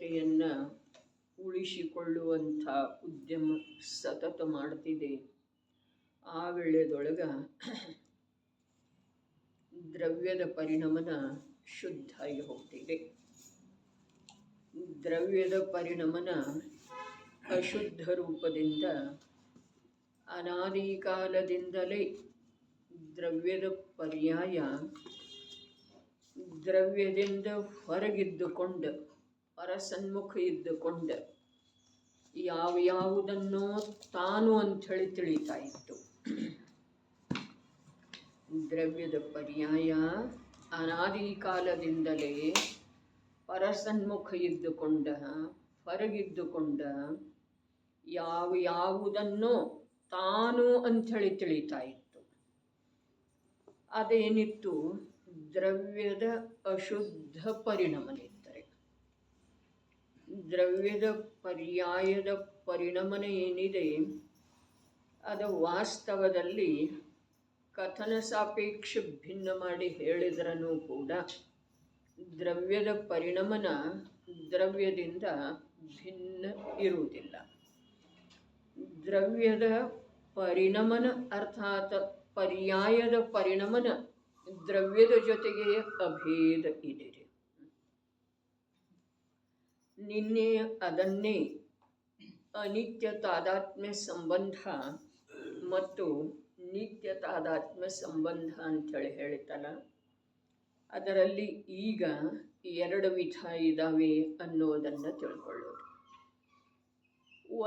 ವಿಶಿಷ್ಟತೆಯನ್ನು ಉಳಿಸಿಕೊಳ್ಳುವಂಥ ಉದ್ಯಮ ಸತತ ಮಾಡ್ತಿದೆ. ಆ ವೇಳೆದೊಳಗೆ ದ್ರವ್ಯದ ಪರಿಣಮನ ಶುದ್ಧ ಆಗಿ ಹೋಗ್ತಿದೆ. ದ್ರವ್ಯದ ಪರಿಣಮನ ಅಶುದ್ಧ ರೂಪದಿಂದ ಅನಾದಿ ಕಾಲದಿಂದಲೇ ದ್ರವ್ಯದ ಪರ್ಯಾಯ ದ್ರವ್ಯದಿಂದ ಹೊರಗಿದ್ದುಕೊಂಡು ಪರಸನ್ಮುಖ ಇದ್ದುಕೊಂಡು ಯಾವುದನ್ನೋ ತಾನು ಅಂಥೇಳಿ ತಿಳಿತಾ ಇತ್ತು. ದ್ರವ್ಯದ ಪರ್ಯಾಯ ಅನಾದಿ ಕಾಲದಿಂದಲೇ ಪರಸನ್ಮುಖ ಇದ್ದುಕೊಂಡ ಹೊರಗಿದ್ದುಕೊಂಡ ಯಾವುದನ್ನೋ ತಾನು ಅಂಥೇಳಿ ತಿಳಿತಾ ಇತ್ತು. ಅದೇನಿತ್ತು? ದ್ರವ್ಯದ ಅಶುದ್ಧ ಪರಿಣಮನಿದ್ದರೆ ದ್ರವ್ಯದ ಪರ್ಯಾಯದ ಪರಿಣಮನ ಏನಿದೆ ಅದು ವಾಸ್ತವದಲ್ಲಿ ಕಥನ ಸಾಪೇಕ್ಷ ಭಿನ್ನ ಮಾಡಿ ಹೇಳಿದ್ರೂ ಕೂಡ ದ್ರವ್ಯದ ಪರಿಣಮನ ದ್ರವ್ಯದಿಂದ ಭಿನ್ನ ಇರುವುದಿಲ್ಲ. ದ್ರವ್ಯದ ಪರಿಣಮನ ಅರ್ಥಾತ್ ಪರ್ಯಾಯದ ಪರಿಣಮನ ದ್ರವ್ಯದ ಜೊತೆಗೆ ಅಭೇದ ಇದೆ. ನಿನ್ನೆ ಅದನ್ನೇ ಅನಿತ್ಯ ತಾದಾತ್ಮ್ಯ ಸಂಬಂಧ ಮತ್ತು ನಿತ್ಯ ತಾದಾತ್ಮ್ಯ ಸಂಬಂಧ ಅಂಥೇಳಿ ಹೇಳ್ತಲ್ಲ, ಅದರಲ್ಲಿ ಈಗ 2 ವಿಧ ಇದ್ದಾವೆ ಅನ್ನೋದನ್ನು ತಿಳ್ಕೊಳ್ಳೋದು.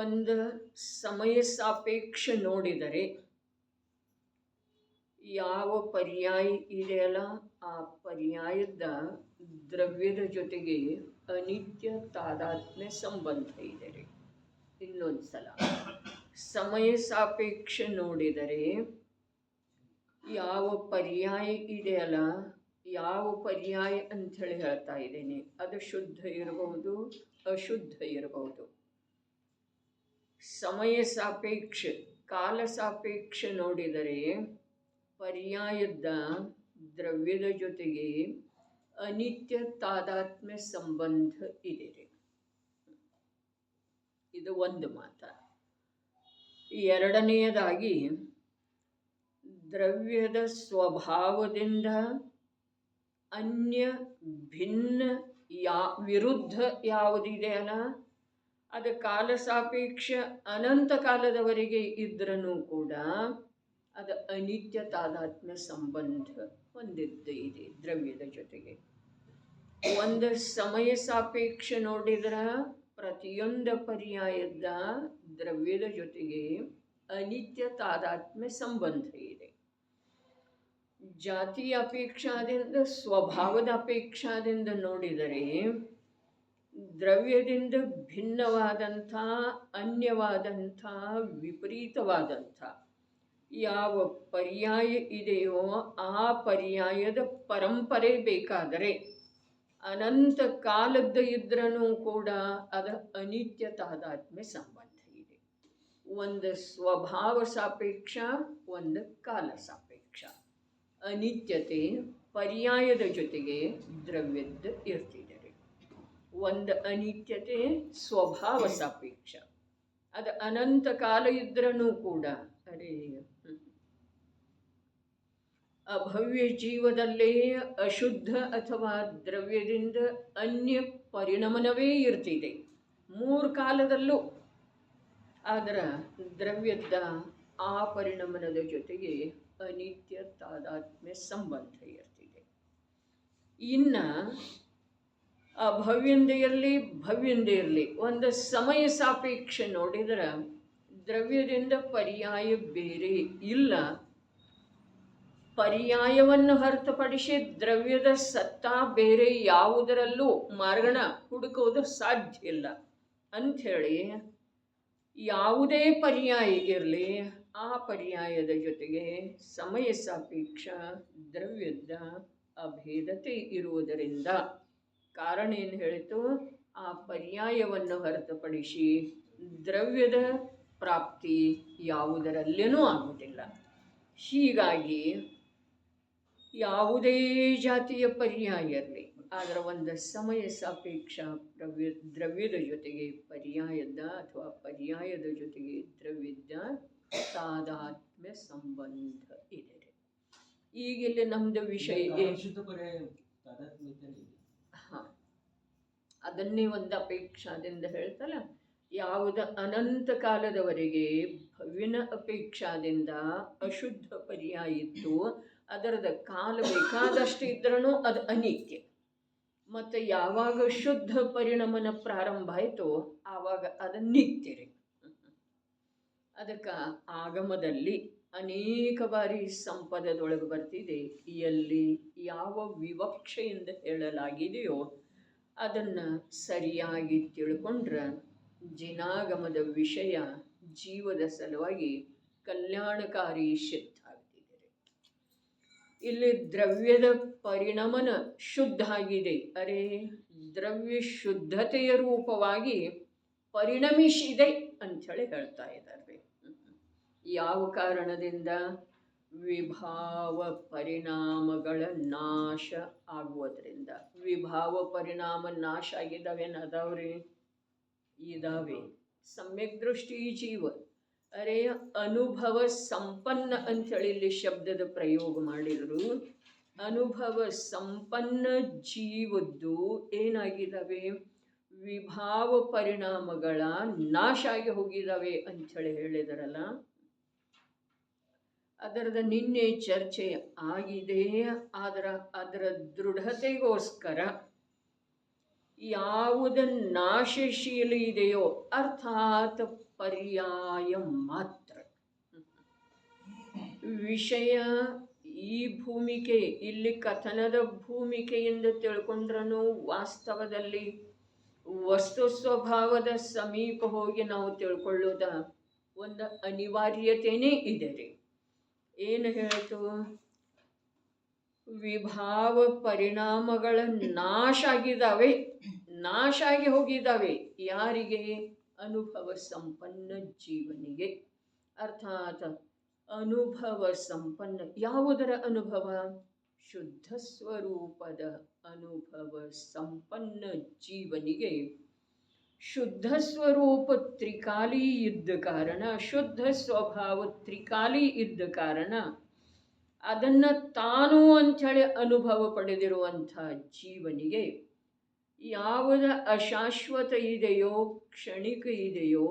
ಒಂದು ಸಮಯ ಸಾಪೇಕ್ಷ ನೋಡಿದರೆ ಯಾವ ಪರ್ಯಾಯ ಇದೆಯಲ್ಲ ಆ ಪರ್ಯಾಯದ ದ್ರವ್ಯದ ಜೊತೆಗೆ ಅನಿತ್ಯ ತಾದಾತ್ಮ್ಯ ಸಂಬಂಧ ಇದೆ. ಇನ್ನೊಂದು ಸಲ ಸಮಯ ಸಾಪೇಕ್ಷ ನೋಡಿದರೆ ಯಾವ ಪರ್ಯಾಯ ಇದೆಯಲ್ಲ, ಯಾವ ಪರ್ಯಾಯ ಅಂಥೇಳಿ ಹೇಳ್ತಾ ಇದ್ದೇನೆ, ಅದು ಶುದ್ಧ ಇರಬಹುದು ಅಶುದ್ಧ ಇರಬಹುದು. ಸಮಯ ಸಾಪೇಕ್ಷ ಕಾಲ ಸಾಪೇಕ್ಷ ನೋಡಿದರೆ ಪರ್ಯಾಯದ ದ್ರವ್ಯದ ಜೊತೆಗೆ ಅನಿತ್ಯ ತಾದಾತ್ಮ್ಯ ಸಂಬಂಧ ಇದೆ. ಇದು ಒಂದು ಮಾತ. ಎರಡನೆಯದಾಗಿ ದ್ರವ್ಯದ ಸ್ವಭಾವದಿಂದ ಅನ್ಯ ಭಿನ್ನ ವಿರುದ್ಧ ಯಾವುದಿದೆಯಲ್ಲ ಅದು ಕಾಲ ಸಾಪೇಕ್ಷ ಅನಂತ ಕಾಲದವರೆಗೆ ಇದ್ರೂ ಕೂಡ ಅದು ಅನಿತ್ಯ ತಾದಾತ್ಮ್ಯ ಸಂಬಂಧ ಹೊಂದಿದ್ದೇ ಇದೆ ದ್ರವ್ಯದ ಜೊತೆಗೆ. ಒಂದು ಸಮಯ ಸಾಪೇಕ್ಷ ನೋಡಿದ್ರೆ ಪ್ರತಿಯೊಂದು ಪರ್ಯಾಯದ ದ್ರವ್ಯದ ಜೊತೆಗೆ ಅನಿತ್ಯ ತಾದಾತ್ಮ್ಯ ಸಂಬಂಧ ಇದೆ. ಜಾತಿಯ ಅಪೇಕ್ಷಾದಿಂದ ಸ್ವಭಾವದ ಅಪೇಕ್ಷಾದಿಂದ ನೋಡಿದರೆ ದ್ರವ್ಯದಿಂದ ಭಿನ್ನವಾದಂಥ ಅನ್ಯವಾದಂಥ ವಿಪರೀತವಾದಂಥ ಯಾವ ಪರ್ಯಾಯ ಇದೆಯೋ ಆ ಪರ್ಯಾಯದ ಪರಂಪರೆ ಬೇಕಾದರೆ ಅನಂತ ಕಾಲದ ಇದ್ರೂ ಕೂಡ ಅದು ಅನಿತ್ಯ ತಾದಾತ್ಮ್ಯ ಸಂಬಂಧ ಇದೆ. ಒಂದು ಸ್ವಭಾವ ಸಾಪೇಕ್ಷ, ಒಂದು ಕಾಲ ಸಾಪೇಕ್ಷ. ಅನಿತ್ಯತೆ ಪರ್ಯಾಯದ ಜೊತೆಗೆ ದ್ರವ್ಯದ ಇರ್ತಿದೆ. ಒಂದು ಅನಿತ್ಯತೆ ಸ್ವಭಾವ ಸಾಪೇಕ್ಷ, ಅದು ಅನಂತ ಕಾಲ ಇದ್ರೂ ಕೂಡ ಅಭವ್ಯ ಜೀವದಲ್ಲೇ ಅಶುದ್ಧ ಅಥವಾ ದ್ರವ್ಯದಿಂದ ಅನ್ಯ ಪರಿಣಮನವೇ ಇರ್ತಿದೆ 3 ಕಾಲದಲ್ಲೂ. ಆದರೆ ದ್ರವ್ಯದ ಆ ಪರಿಣಮನದ ಜೊತೆಗೆ ಅನಿತ್ಯ ತಾದಾತ್ಮ್ಯ ಸಂಬಂಧ ಇರ್ತಿದೆ. ಇನ್ನು ಅಭವ್ಯಂದ ಇರಲಿ ಭವ್ಯಂದ ಇರಲಿ ಒಂದು ಸಮಯ ಸಾಪೇಕ್ಷ ನೋಡಿದ್ರೆ ದ್ರವ್ಯದಿಂದ ಪರ್ಯಾಯ ಬೇರೆ ಇಲ್ಲ. ಪರ್ಯಾಯವನ್ನು ಹೊರತುಪಡಿಸಿ ದ್ರವ್ಯದ ಸತ್ತಾ ಬೇರೆ ಯಾವುದರಲ್ಲೂ ಮಾರ್ಗಣ ಹುಡುಕೋದು ಸಾಧ್ಯ ಇಲ್ಲ ಅಂಥೇಳಿ ಯಾವುದೇ ಪರ್ಯಾಯ ಇರಲಿ ಆ ಪರ್ಯಾಯದ ಜೊತೆಗೆ ಸಮಯ ಸಾಪೇಕ್ಷ ದ್ರವ್ಯದ ಅಭೇದತೆ ಇರುವುದರಿಂದ ಕಾರಣ ಏನು ಹೇಳಿತು? ಆ ಪರ್ಯಾಯವನ್ನು ಹೊರತುಪಡಿಸಿ ದ್ರವ್ಯದ ಪ್ರಾಪ್ತಿ ಯಾವುದರಲ್ಲೇನೂ ಆಗುವುದಿಲ್ಲ. ಹೀಗಾಗಿ ಯಾವುದೇ ಜಾತಿಯ ಪರ್ಯಾಯ ಇರಲಿ ಅದರ ಒಂದು ಸಮಯ ಸಾಪೇಕ್ಷ ದ್ರವ್ಯದ ಜೊತೆಗೆ ಪರ್ಯಾಯದ ಅಥವಾ ಪರ್ಯಾಯದ ಜೊತೆಗೆ ದ್ರವ್ಯದ ತಾದಾತ್ಮ್ಯ ಸಂಬಂಧ ಇದೆ. ಈಗಿಲ್ಲಿ ನಮ್ದು ವಿಷಯ ಹಾಂ, ಅದನ್ನೇ ಒಂದು ಅಪೇಕ್ಷಾದಿಂದ ಹೇಳ್ತಲ್ಲ, ಯಾವುದ ಅನಂತ ಕಾಲದವರೆಗೆ ಭವ್ಯನ ಅಪೇಕ್ಷಾದಿಂದ ಅಶುದ್ಧ ಪರ್ಯಾಯ ಇತ್ತು, ಅದರದ ಕಾಲ ಬೇಕಾದಷ್ಟು ಇದ್ರೂ ಅದು ಅನಿತ್ಯ. ಮತ್ತು ಯಾವಾಗ ಶುದ್ಧ ಪರಿಣಮನ ಪ್ರಾರಂಭ ಆಯಿತೋ ಆವಾಗ ಅದು ನಿತ್ಯ ರೀ. ಅದಕ್ಕೆ ಆಗಮದಲ್ಲಿ ಅನೇಕ ಬಾರಿ ಸಂಪದದೊಳಗೆ ಬರ್ತಿದೆ, ಎಲ್ಲಿ ಯಾವ ವಿವಕ್ಷೆಯಿಂದ ಹೇಳಲಾಗಿದೆಯೋ ಅದನ್ನು ಸರಿಯಾಗಿ ತಿಳ್ಕೊಂಡ್ರೆ ಜಿನಾಗಮದ ವಿಷಯ ಜೀವದ ಸಲುವಾಗಿ ಕಲ್ಯಾಣಕಾರಿ ಸಿದ್ಧ ಆಗ್ತಿದೆ. ಇಲ್ಲಿ ದ್ರವ್ಯದ ಪರಿಣಮನ ಶುದ್ಧ ಆಗಿದೆ, ಅರೆ ದ್ರವ್ಯ ಶುದ್ಧತೆಯ ರೂಪವಾಗಿ ಪರಿಣಮಿಸಿದೆ ಅಂಥೇಳಿ ಹೇಳ್ತಾ ಇದ್ದಾರೆ. ಯಾವ ಕಾರಣದಿಂದ? ವಿಭಾವ ಪರಿಣಾಮಗಳ ನಾಶ ಆಗುವುದರಿಂದ. ವಿಭಾವ ಪರಿಣಾಮ ನಾಶ ಆಗಿದ್ದಾವೇನದಾವ್ರಿ? ಇದಾವೆ. ಸಮ್ಯಕ್ ದೃಷ್ಟಿ ಜೀವ, ಅರೆ ಅನುಭವ ಸಂಪನ್ನ ಅಂಥೇಳಿ ಇಲ್ಲಿ ಶಬ್ದದ ಪ್ರಯೋಗ ಮಾಡಿದರು. ಅನುಭವ ಸಂಪನ್ನ ಜೀವದ್ದು ಏನಾಗಿದ್ದಾವೆ? ವಿಭಾವ ಪರಿಣಾಮಗಳ ನಾಶ ಆಗಿ ಹೋಗಿದ್ದಾವೆ ಅಂಥೇಳಿ ಹೇಳಿದರಲ್ಲ, ಅದರದ ನಿನ್ನೆ ಚರ್ಚೆ ಆಗಿದೆ. ಅದರ ದೃಢತೆಗೋಸ್ಕರ ಯಾವುದು ನಾಶಶೀಲ ಇದೆಯೋ ಅರ್ಥಾತ್ ಪರ್ಯಾಯ ಮಾತ್ರ ವಿಷಯ. ಈ ಭೂಮಿಕೆ ಇಲ್ಲಿ ಕಥನದ ಭೂಮಿಕೆಯಿಂದ ತಿಳ್ಕೊಂಡ್ರೂ ವಾಸ್ತವದಲ್ಲಿ ವಸ್ತು ಸ್ವಭಾವದ ಸಮೀಪ ಹೋಗಿ ನಾವು ತಿಳ್ಕೊಳ್ಳೋದ ಒಂದು ಅನಿವಾರ್ಯತೆಯೇ ಇದೆ ರೀ. ಏನು ಹೇಳ್ತು? ವಿಭಾವ ಪರಿಣಾಮಗಳ ನಾಶ ಆಗಿದ್ದಾವೆ, ನಾಶ ಆಗಿ ಹೋಗಿದ್ದಾವೆ. ಯಾರಿಗೆ? ಅನುಭವ ಸಂಪನ್ನ ಜೀವನಿಗೆ. ಅರ್ಥಾತ್ ಅನುಭವ ಸಂಪನ್ನ. ಯಾವುದರ ಅನುಭವ? ಶುದ್ಧ ಸ್ವರೂಪದ ಅನುಭವ ಸಂಪನ್ನ ಜೀವನಿಗೆ ಶುದ್ಧ ಸ್ವರೂಪ ತ್ರಿಕಾಲಿ ಇದ್ದ ಕಾರಣ, ಶುದ್ಧ ಸ್ವಭಾವ ತ್ರಿಕಾಲಿ ಇದ್ದ ಕಾರಣ ಅದನ್ನು ತಾನು ಅಂಥೇಳಿ ಅನುಭವ ಪಡೆದಿರುವಂಥ ಜೀವನಿಗೆ ಯಾವುದ ಅಶಾಶ್ವತ ಇದೆಯೋ, ಕ್ಷಣಿಕ ಇದೆಯೋ,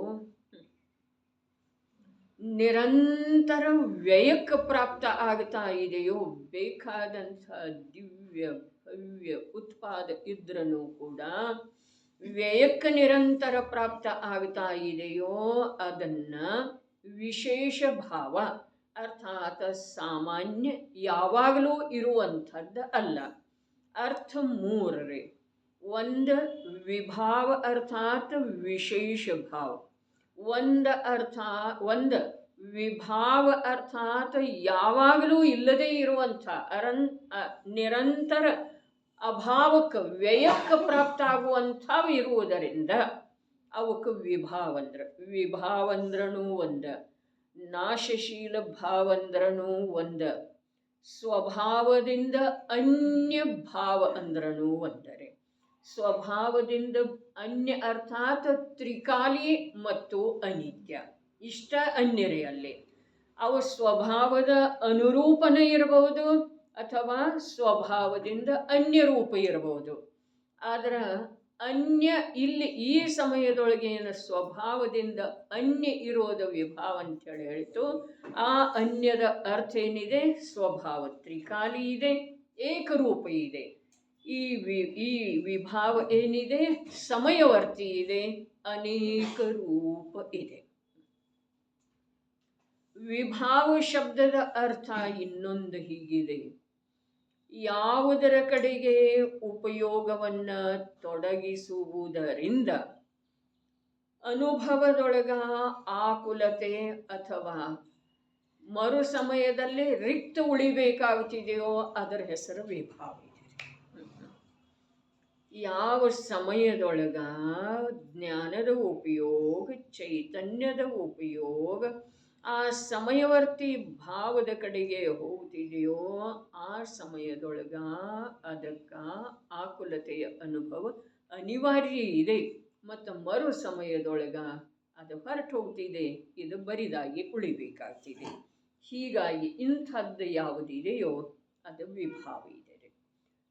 ನಿರಂತರ ವ್ಯಯಕ್ಕೆ ಪ್ರಾಪ್ತ ಆಗ್ತಾ ಇದೆಯೋ, ಬೇಕಾದಂಥ ದಿವ್ಯ ಭವ್ಯ ಉತ್ಪಾದ ಇದ್ರೂ ಕೂಡ ವ್ಯಯಕ್ಕೆ ನಿರಂತರ ಪ್ರಾಪ್ತ ಆಗ್ತಾ ಇದೆಯೋ ಅದನ್ನು ವಿಶೇಷ ಭಾವ ಅರ್ಥಾತ್ ಸಾಮಾನ್ಯ ಯಾವಾಗಲೂ ಇರುವಂಥದ್ದು ಅಲ್ಲ. ಅರ್ಥ ಮೂರರೇ. ಒಂದು ವಿಭಾವ ಅರ್ಥಾತ್ ವಿಶೇಷ ಭಾವ, ಒಂದು ವಿಭಾವ ಅರ್ಥಾತ್ ಯಾವಾಗಲೂ ಇಲ್ಲದೇ ಇರುವಂಥ ನಿರಂತರ ಅಭಾವಕ್ಕೆ ವ್ಯಯಕ್ಕೆ ಪ್ರಾಪ್ತ ಆಗುವಂಥವು ಇರುವುದರಿಂದ ಅವಕ್ಕೆ ವಿಭಾವಂದ್ರೂ ಒಂದು, ನಾಶಶೀಲ ಭಾವಂದ್ರೂ ಒಂದು, ಸ್ವಭಾವದಿಂದ ಅನ್ಯ ಭಾವ ಅಂದ್ರೂ ಒಂದರೆ. ಸ್ವಭಾವದಿಂದ ಅನ್ಯ ಅರ್ಥಾತ್ ತ್ರಿಕಾಲಿ ಮತ್ತು ಅನಿತ್ಯ, ಇಷ್ಟ ಅನ್ಯರೇ ಅಲ್ಲಿ. ಅವು ಸ್ವಭಾವದ ಅನುರೂಪನ ಇರಬಹುದು ಅಥವಾ ಸ್ವಭಾವದಿಂದ ಅನ್ಯ ರೂಪ ಇರಬಹುದು. ಆದರೆ ಅನ್ಯ ಇಲ್ಲಿ ಈ ಸಮಯದೊಳಗೆ ಏನು ಸ್ವಭಾವದಿಂದ ಅನ್ಯ ಇರೋದು ವಿಭಾವ ಅಂತೇಳಿ ಹೇಳಿತು. ಆ ಅನ್ಯದ ಅರ್ಥ ಏನಿದೆ? ಸ್ವಭಾವ ತ್ರಿಕಾಲಿ ಇದೆ, ಏಕರೂಪ ಇದೆ. ಈ ವಿಭಾವ ಏನಿದೆ? ಸಮಯವರ್ತಿ ಇದೆ, ಅನೇಕ ರೂಪ ಇದೆ. ವಿಭಾವ ಶಬ್ದದ ಅರ್ಥ ಇನ್ನೊಂದು ಹೀಗಿದೆ: ಯಾವುದರ ಕಡೆಗೆ ಉಪಯೋಗವನ್ನು ತೊಡಗಿಸುವುದರಿಂದ ಅನುಭವದೊಳಗ ಆಕುಲತೆ ಅಥವಾ ಮರು ಸಮಯದಲ್ಲಿ ರಿಕ್ತ ಉಳಿಬೇಕಾಗುತ್ತಿದೆಯೋ ಅದರ ಹೆಸರು ವಿಭಾವ. ಯಾವ ಸಮಯದೊಳಗ ಜ್ಞಾನದ ಉಪಯೋಗ, ಚೈತನ್ಯದ ಉಪಯೋಗ ಆ ಸಮಯವರ್ತಿ ಭಾವದ ಕಡೆಗೆ ಹೋಗ್ತಿದೆಯೋ ಆ ಸಮಯದೊಳಗ ಅದಕ್ಕೆ ಆಕುಲತೆಯ ಅನುಭವ ಅನಿವಾರ್ಯ ಇದೆ. ಮತ್ತು ಮರು ಸಮಯದೊಳಗ ಅದು ಹೊರಟು ಹೋಗ್ತಿದೆ, ಇದು ಬರಿದಾಗಿ ಉಳಿಬೇಕಾಗ್ತಿದೆ. ಹೀಗಾಗಿ ಇಂಥದ್ದು ಯಾವುದಿದೆಯೋ ಅದು ವಿಭಾವ ಇದೆ.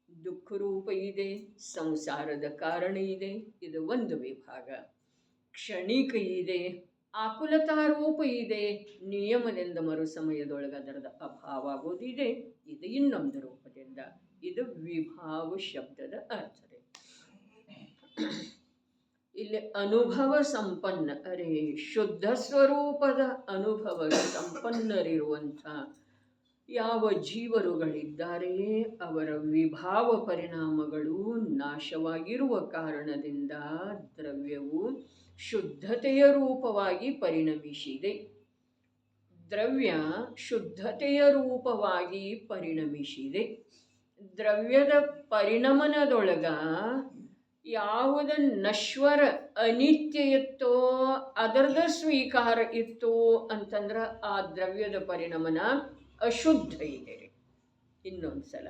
ದುಃಖ ರೂಪ ಇದೆ, ಸಂಸಾರದ ಕಾರಣ ಇದೆ, ಇದು ಒಂದು ವಿಭಾಗ. ಕ್ಷಣಿಕ ಇದೆ, ಆಕುಲತಾರೂಪ ಇದೆ, ನಿಯಮದಿಂದ ಮರು ಸಮಯದೊಳಗೆ ಅದರದ ಅಭಾವ ಆಗೋದಿದೆ, ಇದು ಇನ್ನೊಂದು ರೂಪದಿಂದ. ಇದು ವಿಭಾವ ಶಬ್ದದ ಅರ್ಥ. ಇಲ್ಲಿ ಅನುಭವ ಸಂಪನ್ನ, ಶುದ್ಧ ಸ್ವರೂಪದ ಅನುಭವ ಸಂಪನ್ನರಿರುವಂಥ ಯಾವ ಜೀವರುಗಳಿದ್ದಾರೆ ಅವರ ವಿಭಾವ ಪರಿಣಾಮಗಳು ನಾಶವಾಗಿರುವ ಕಾರಣದಿಂದ ದ್ರವ್ಯವು ಶುದ್ಧತೆಯ ರೂಪವಾಗಿ ಪರಿಣಮಿಸಿದೆ. ದ್ರವ್ಯ ಶುದ್ಧತೆಯ ರೂಪವಾಗಿ ಪರಿಣಮಿಸಿದೆ. ದ್ರವ್ಯದ ಪರಿಣಮನದೊಳಗ ಯಾವುದ ನಶ್ವರ ಅನಿತ್ಯ ಇತ್ತೋ ಅದರದ ಸ್ವೀಕಾರ ಇತ್ತು ಅಂತಂದ್ರೆ ಆ ದ್ರವ್ಯದ ಪರಿಣಮನ ಅಶುದ್ಧ ಇದೆ. ಇನ್ನೊಂದು ಸಲ,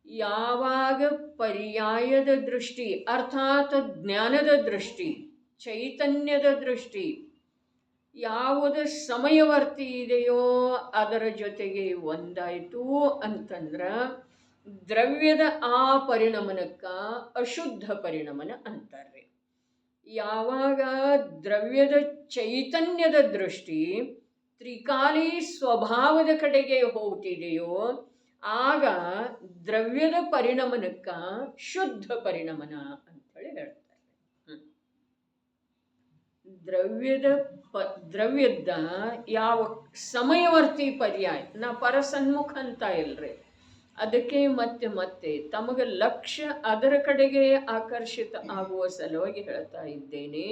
ಯಾವಾಗ ಪರ್ಯಾಯದ ದೃಷ್ಟಿ ಅರ್ಥಾತ್ ಜ್ಞಾನದ ದೃಷ್ಟಿ, ಚೈತನ್ಯದ ದೃಷ್ಟಿ ಯಾವುದ ಸಮಯವರ್ತಿ ಇದೆಯೋ ಅದರ ಜೊತೆಗೆ ಒಂದಾಯಿತು ಅಂತಂದ್ರೆ ದ್ರವ್ಯದ ಆ ಪರಿಣಮನಕ್ಕೆ ಅಶುದ್ಧ ಪರಿಣಮನ ಅಂತಾರೆ. ಯಾವಾಗ ದ್ರವ್ಯದ ಚೈತನ್ಯದ ದೃಷ್ಟಿ ತ್ರಿಕಾಲಿ ಸ್ವಭಾವದ ಕಡೆಗೆ ಹೋಗ್ತಿದೆಯೋ ಆಗ ದ್ರವ್ಯದ ಪರಿಣಮನಕ್ಕೆ ಶುದ್ಧ ಪರಿಣಮನ ಅಂಥೇಳಿ ಹೇಳ್ತಾರೆ. ದ್ರವ್ಯದ ಯಾವ ಸಮಯವರ್ತಿ ಪರ್ಯಾಯ, ನಾ ಪರಸನ್ಮುಖ ಅಂತ ಇಲ್ರಿ, ಅದಕ್ಕೆ ಮತ್ತೆ ಮತ್ತೆ ತಮಗೆ ಲಕ್ಷ್ಯ ಅದರ ಕಡೆಗೆ ಆಕರ್ಷಿತ ಆಗುವ ಸಲುವಾಗಿ ಹೇಳ್ತಾ ಇದ್ದೇನೆ.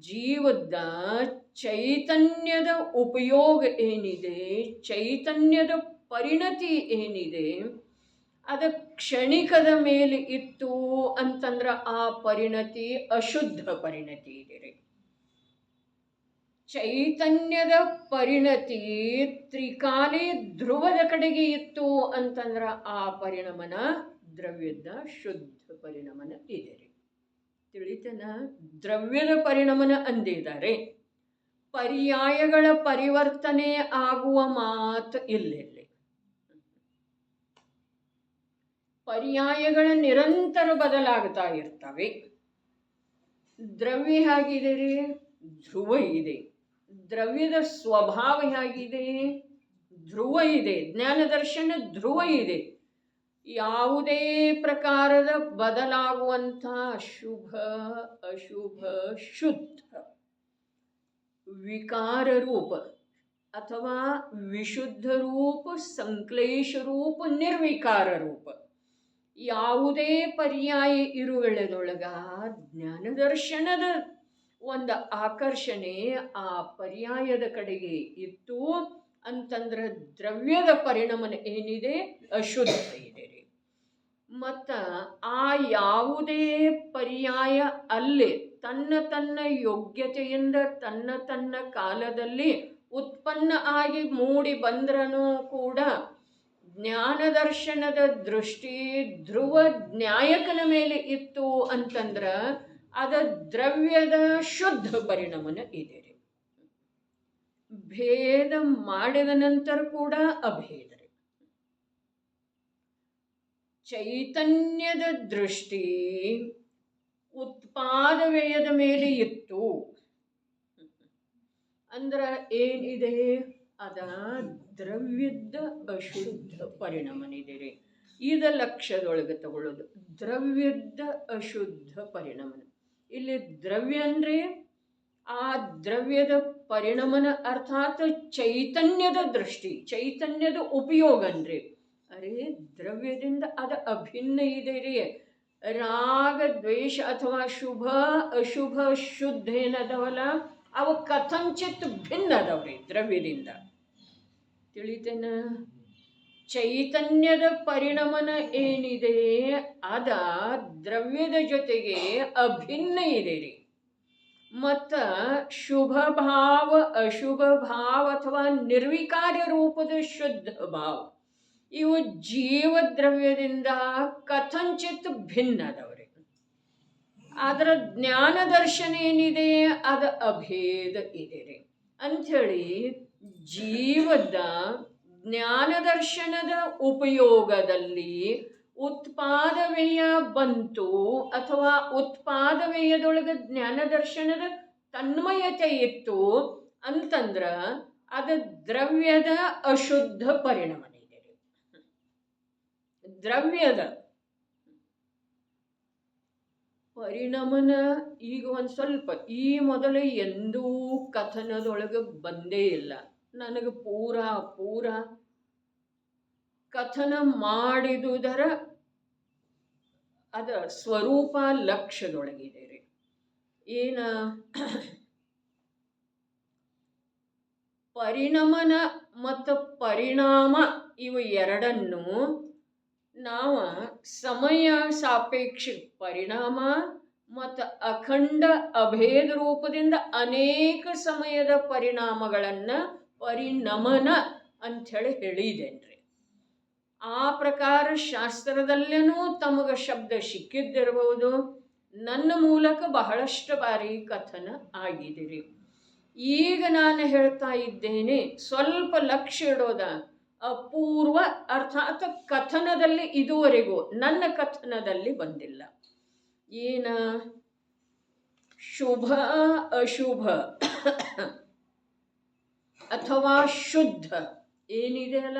ಜೀವದ ಚೈತನ್ಯದ ಉಪಯೋಗ ಏನಿದೆ, ಚೈತನ್ಯದ ಪರಿಣತಿ ಏನಿದೆ, ಅದ ಕ್ಷಣಿಕದ ಮೇಲೆ ಇತ್ತು ಅಂತಂದ್ರೆ ಆ ಪರಿಣತಿ ಅಶುದ್ಧ ಪರಿಣತಿ ಇದೆ. ಚೈತನ್ಯದ ಪರಿಣತಿ ತ್ರಿಕಾಲಿ ಧ್ರುವದ ಕಡೆಗೆ ಇತ್ತು ಅಂತಂದ್ರೆ ಆ ಪರಿಣಮನ ದ್ರವ್ಯದ ಶುದ್ಧ ಪರಿಣಮನ ಇದೆ. ತಿಳಿತನ? ದ್ರವ್ಯದ ಪರಿಣಮನ ಅಂದಿದ್ದಾರೆ. ಪರ್ಯಾಯಗಳ ಪರಿವರ್ತನೆ ಆಗುವ ಮಾತು ಇಲ್ಲೆಲ್ಲಿ. ಪರ್ಯಾಯಗಳ ನಿರಂತರ ಬದಲಾಗ್ತಾ ಇರ್ತವೆ. ದ್ರವ್ಯ ಹೇಗಿದೆ ರೀ? ಧ್ರುವ ಇದೆ. ದ್ರವ್ಯದ ಸ್ವಭಾವ ಹೇಗಿದೆ? ಧ್ರುವ ಇದೆ. ಜ್ಞಾನದರ್ಶನ ಧ್ರುವ ಇದೆ. ಯಾವುದೇ ಪ್ರಕಾರದ ಬದಲಾಗುವಂಥ ಶುಭ ಅಶುಭ ಶುದ್ಧ ವಿಕಾರ ರೂಪ ಅಥವಾ ವಿಶುದ್ಧ ರೂಪ, ಸಂಕ್ಲೇಶ ರೂಪ, ನಿರ್ವಿಕಾರ ರೂಪ ಯಾವುದೇ ಪರ್ಯಾಯ ಇರುವೆಳೆದೊಳಗ ಜ್ಞಾನದರ್ಶನದ ಒಂದು ಆಕರ್ಷಣೆ ಆ ಪರ್ಯಾಯದ ಕಡೆಗೆ ಇತ್ತು ಅಂತಂದ್ರೆ ದ್ರವ್ಯದ ಪರಿಣಮನ ಏನಿದೆ ಅಶುದ್ಧ ಇದೆ. ಮತ್ತು ಆ ಯಾವುದೇ ಪರ್ಯಾಯ ಅಲ್ಲೇ ತನ್ನ ಯೋಗ್ಯತೆಯಿಂದ ತನ್ನ ಕಾಲದಲ್ಲಿ ಉತ್ಪನ್ನ ಆಗಿ ಮೂಡಿ ಬಂದ್ರೂ ಕೂಡ ಜ್ಞಾನದರ್ಶನದ ದೃಷ್ಟಿ ಧ್ರುವ ಜ್ಞಾಯಕನ ಮೇಲೆ ಇತ್ತು ಅಂತಂದ್ರೆ ಅದ ದ್ರವ್ಯದ ಶುದ್ಧ ಪರಿಣಮನ ಇದೆ. ಭೇದ ಮಾಡಿದ ನಂತರ ಕೂಡ ಅಭೇದ. ಚೈತನ್ಯದ ದೃಷ್ಟಿ ಉತ್ಪಾದ ವ್ಯಯದ ಮೇಲೆ ಇತ್ತು ಅಂದ್ರೆ ಏನಿದೆ? ಅದ ದ್ರವ್ಯದ ಅಶುದ್ಧ ಪರಿಣಮನಿದೆ. ಇದ ಲಕ್ಷ್ಯದೊಳಗೆ ತಗೊಳ್ಳೋದು ದ್ರವ್ಯದ ಅಶುದ್ಧ ಪರಿಣಮನ. ಇಲ್ಲಿ ದ್ರವ್ಯ ಅಂದರೆ ಆ ದ್ರವ್ಯದ ಪರಿಣಮನ ಅರ್ಥಾತ್ ಚೈತನ್ಯದ ದೃಷ್ಟಿ, ಚೈತನ್ಯದ ಉಪಯೋಗ ಅಂದ್ರೆ ದ್ರವ್ಯದಿಂದ ಅದು ಅಭಿನ್ನ ಇದೆ ರೀ. ರಾಗ ದ್ವೇಷ ಅಥವಾ ಶುಭ ಅಶುಭ ಶುದ್ಧ ಏನದವಲ್ಲ ಅವು ಕಥಂಚಿತ್ ಭಿನ್ನ ಅದಾವ್ರಿ ದ್ರವ್ಯದಿಂದ. ತಿಳಿತೇನ? ಚೈತನ್ಯದ ಪರಿಣಮನ ಏನಿದೆ ಅದ ದ್ರವ್ಯದ ಜೊತೆಗೆ ಅಭಿನ್ನ ಇದೆ ರೀ. ಮತ್ತು ಶುಭ ಭಾವ ಅಶುಭ ಭಾವ ಅಥವಾ ನಿರ್ವಿಕಾರ ರೂಪದ ಶುದ್ಧ ಭಾವ ಇವು ಜೀವದ್ರವ್ಯದಿಂದ ಕಥಂಚಿತ್ ಭಿನ್ನ ಅದಾವ್ರಿ. ಅದರ ಜ್ಞಾನ ದರ್ಶನ ಏನಿದೆ ಅದು ಅಭೇದ ಇದೆ ರೀ ಅಂಥೇಳಿ ಜೀವದ ಜ್ಞಾನ ದರ್ಶನದ ಉಪಯೋಗದಲ್ಲಿ ಉತ್ಪಾದವ್ಯಯ ಬಂತು ಅಥವಾ ಉತ್ಪಾದವ್ಯಯದೊಳಗೆ ಜ್ಞಾನ ದರ್ಶನದ ತನ್ಮಯತೆ ಇತ್ತು ಅಂತಂದ್ರ ಅದು ದ್ರವ್ಯದ ಅಶುದ್ಧ ಪರಿಣಾಮ ಇದೆ ರೀ. ದ್ರವ್ಯದ ಪರಿಣಾಮನ ಈಗ ಒಂದು ಸ್ವಲ್ಪ ಈ ಮೊದಲೇ ಎಂದೂ ಕಥನದೊಳಗೆ ಬಂದೇ ಇಲ್ಲ. ನನಗೆ ಪೂರ ಕಥನ ಮಾಡಿದುದರ ಅದ ಸ್ವರೂಪ ಲಕ್ಷ್ಯದೊಳಗಿದೆ ರೀ. ಏನ ಪರಿಣಮನ ಮತ್ತು ಪರಿಣಾಮ ಇವು ಎರಡನ್ನು ನಾವು ಸಮಯ ಸಾಪೇಕ್ಷ ಪರಿಣಾಮ ಮತ್ತು ಅಖಂಡ ಅಭೇದ ರೂಪದಿಂದ ಅನೇಕ ಸಮಯದ ಪರಿಣಾಮಗಳನ್ನು ಪರಿಣಮನ ಅಂಥೇಳಿ ಹೇಳಿದ್ದೇನ್ರಿ. ಆ ಪ್ರಕಾರ ಶಾಸ್ತ್ರದಲ್ಲೇನೂ ತಮಗೆ ಶಬ್ದ ಸಿಕ್ಕಿದ್ದಿರಬಹುದು. ನನ್ನ ಮೂಲಕ ಬಹಳಷ್ಟು ಬಾರಿ ಕಥನ ಆಗಿದಿರಿ. ಈಗ ನಾನು ಹೇಳ್ತಾ ಇದ್ದೇನೆ ಸ್ವಲ್ಪ ಲಕ್ಷ್ಯ ಇಡೋದ ಅಪೂರ್ವ ಅರ್ಥಾತ್ ಕಥನದಲ್ಲಿ ಇದುವರೆಗೂ ನನ್ನ ಕಥನದಲ್ಲಿ ಬಂದಿಲ್ಲ. ಏನ ಶುಭ ಅಶುಭ ಅಥವಾ ಶುದ್ಧ ಏನಿದೆ ಅಲ್ಲ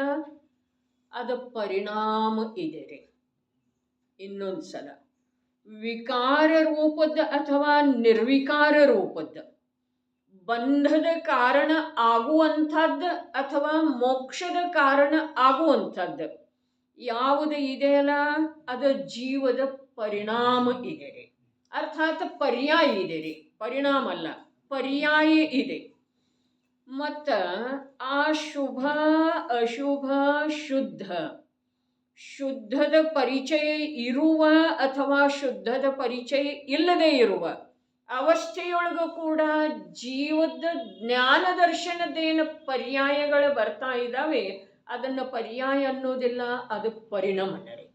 ಅದು ಪರಿಣಾಮ ಇದೆ ರೀ. ಇನ್ನೊಂದು ಸಲ ವಿಕಾರ ರೂಪದ ಅಥವಾ ನಿರ್ವಿಕಾರ ರೂಪದ ಬಂಧದ ಕಾರಣ ಆಗುವಂಥದ್ದು ಅಥವಾ ಮೋಕ್ಷದ ಕಾರಣ ಆಗುವಂಥದ್ದು ಯಾವುದು ಇದೆಯಲ್ಲ ಅದು ಜೀವದ ಪರಿಣಾಮ ಇದೆ ರೀ. ಅರ್ಥಾತ್ ಪರ್ಯಾಯ ಇದೆ ರೀ, ಪರಿಣಾಮ ಅಲ್ಲ, ಪರ್ಯಾಯ ಇದೆ. ಮತ್ತು ಆ ಶುಭ ಅಶುಭ ಶುದ್ಧ ಶುದ್ಧದ ಪರಿಚಯ ಇರುವ ಅಥವಾ ಶುದ್ಧದ ಪರಿಚಯ ಇಲ್ಲದೆ ಇರುವ ಅವಸ್ಥೆಯೊಳಗೂ ಕೂಡ ಜೀವದ ಜ್ಞಾನ ದರ್ಶನದೇನು ಪರ್ಯಾಯಗಳು ಬರ್ತಾ ಇದ್ದಾವೆ ಅದನ್ನು ಪರ್ಯಾಯ ಅನ್ನೋದಿಲ್ಲ, ಅದು ಪರಿಣಾಮನರಿ.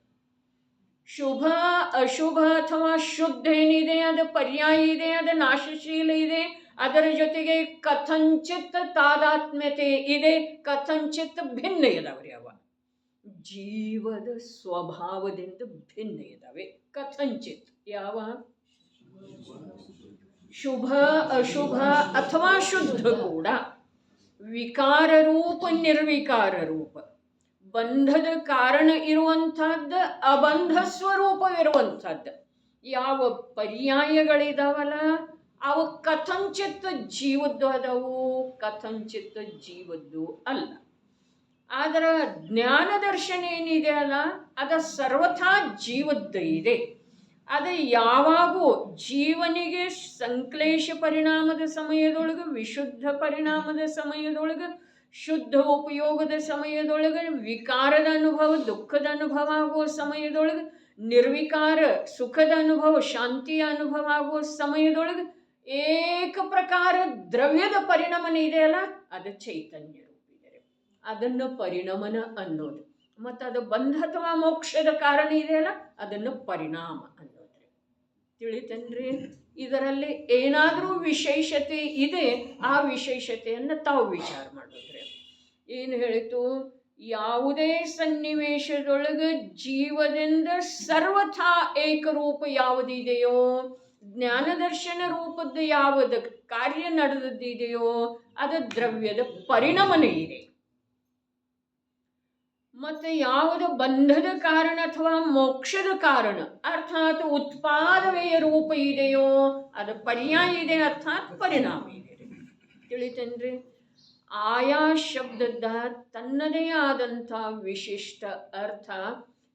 ಶುಭ ಅಶುಭ ಅಥವಾ ಶುದ್ಧ ಏನಿದೆ ಅದು ಪರ್ಯಾಯ ಇದೆ, ಅದು ನಾಶಶೀಲ ಇದೆ. ಅದರ ಜೊತೆಗೆ ಕಥಂಚಿತ್ ತಾದಾತ್ಮ್ಯತೆ ಇದೆ, ಕಥಂಚಿತ್ ಭಿನ್ನ ಇದಾವ್ರಿ. ಅವ ಜೀವದ ಸ್ವಭಾವದಿಂದ ಭಿನ್ನ ಇದಾವೆ. ಕಥಂಚಿತ್ ಯಾವ ಶುಭ ಅಶುಭ ಅಥವಾ ಶುದ್ಧ ಕೂಡ ವಿಕಾರ ರೂಪ ನಿರ್ವಿಕಾರ ರೂಪ ಬಂಧದ ಕಾರಣ ಇರುವಂಥದ್ದು ಅಬಂಧ ಸ್ವರೂಪವಿರುವಂಥದ್ದು ಯಾವ ಪರ್ಯಾಯಗಳಿದಾವಲ್ಲ ಅವು ಕಥಂಚಿತ್ ಜೀವದ್ದು ಅದವು, ಕಥಂಚಿತ್ ಜೀವದ್ದು ಅಲ್ಲ. ಆದರೆ ಜ್ಞಾನ ದರ್ಶನ ಏನಿದೆ ಅಲ್ಲ ಅದು ಸರ್ವಥಾ ಜೀವದ್ದು ಇದೆ. ಅದು ಯಾವಾಗೂ ಜೀವನಿಗೆ ಸಂಕ್ಲೇಶ ಪರಿಣಾಮದ ಸಮಯದೊಳಗೆ, ವಿಶುದ್ಧ ಪರಿಣಾಮದ ಸಮಯದೊಳಗೆ, ಶುದ್ಧ ಉಪಯೋಗದ ಸಮಯದೊಳಗೆ, ವಿಕಾರದ ಅನುಭವ ದುಃಖದ ಅನುಭವ ಆಗುವ ಸಮಯದೊಳಗೆ, ನಿರ್ವಿಕಾರ ಸುಖದ ಅನುಭವ ಶಾಂತಿಯ ಅನುಭವ ಆಗುವ ಸಮಯದೊಳಗೆ ಏಕ ಪ್ರಕಾರ ದ್ರವ್ಯದ ಪರಿಣಮನ ಇದೆಯಲ್ಲ ಅದು ಚೈತನ್ಯ ರೂಪಿದೆ. ಅದನ್ನು ಪರಿಣಮನ ಅನ್ನೋದು. ಮತ್ತು ಅದು ಬಂಧ ಅಥವಾ ಮೋಕ್ಷದ ಕಾರಣ ಇದೆಯಲ್ಲ ಅದನ್ನು ಪರಿಣಾಮ ಅನ್ನೋದ್ರಿ. ತಿಳಿತೇನ್ರಿ? ಇದರಲ್ಲಿ ಏನಾದರೂ ವಿಶೇಷತೆ ಇದೆ, ಆ ವಿಶೇಷತೆಯನ್ನು ತಾವು ವಿಚಾರ ಮಾಡೋದ್ರಿ. ಏನು ಹೇಳಿತು? ಯಾವುದೇ ಸನ್ನಿವೇಶದೊಳಗೆ ಜೀವದಿಂದ ಸರ್ವಥಾ ಏಕರೂಪ ಯಾವುದಿದೆಯೋ, ಜ್ಞಾನದರ್ಶನ ರೂಪದ ಯಾವುದು ಕಾರ್ಯ ನಡೆದದ್ದಿದೆಯೋ ಅದು ದ್ರವ್ಯದ ಪರಿಣಮನ ಇದೆ. ಮತ್ತು ಯಾವುದು ಬಂಧದ ಕಾರಣ ಅಥವಾ ಮೋಕ್ಷದ ಕಾರಣ ಅರ್ಥಾತ್ ಉತ್ಪಾದವೆಯ ರೂಪ ಇದೆಯೋ ಅದು ಪರ್ಯಾಯ ಇದೆ, ಅರ್ಥಾತ್ ಪರಿಣಾಮ ಇದೆ. ತಿಳಿತೇನ್ರಿ? ಆಯಾ ಶಬ್ದದ ತನ್ನದೇ ಆದಂಥ ವಿಶಿಷ್ಟ ಅರ್ಥ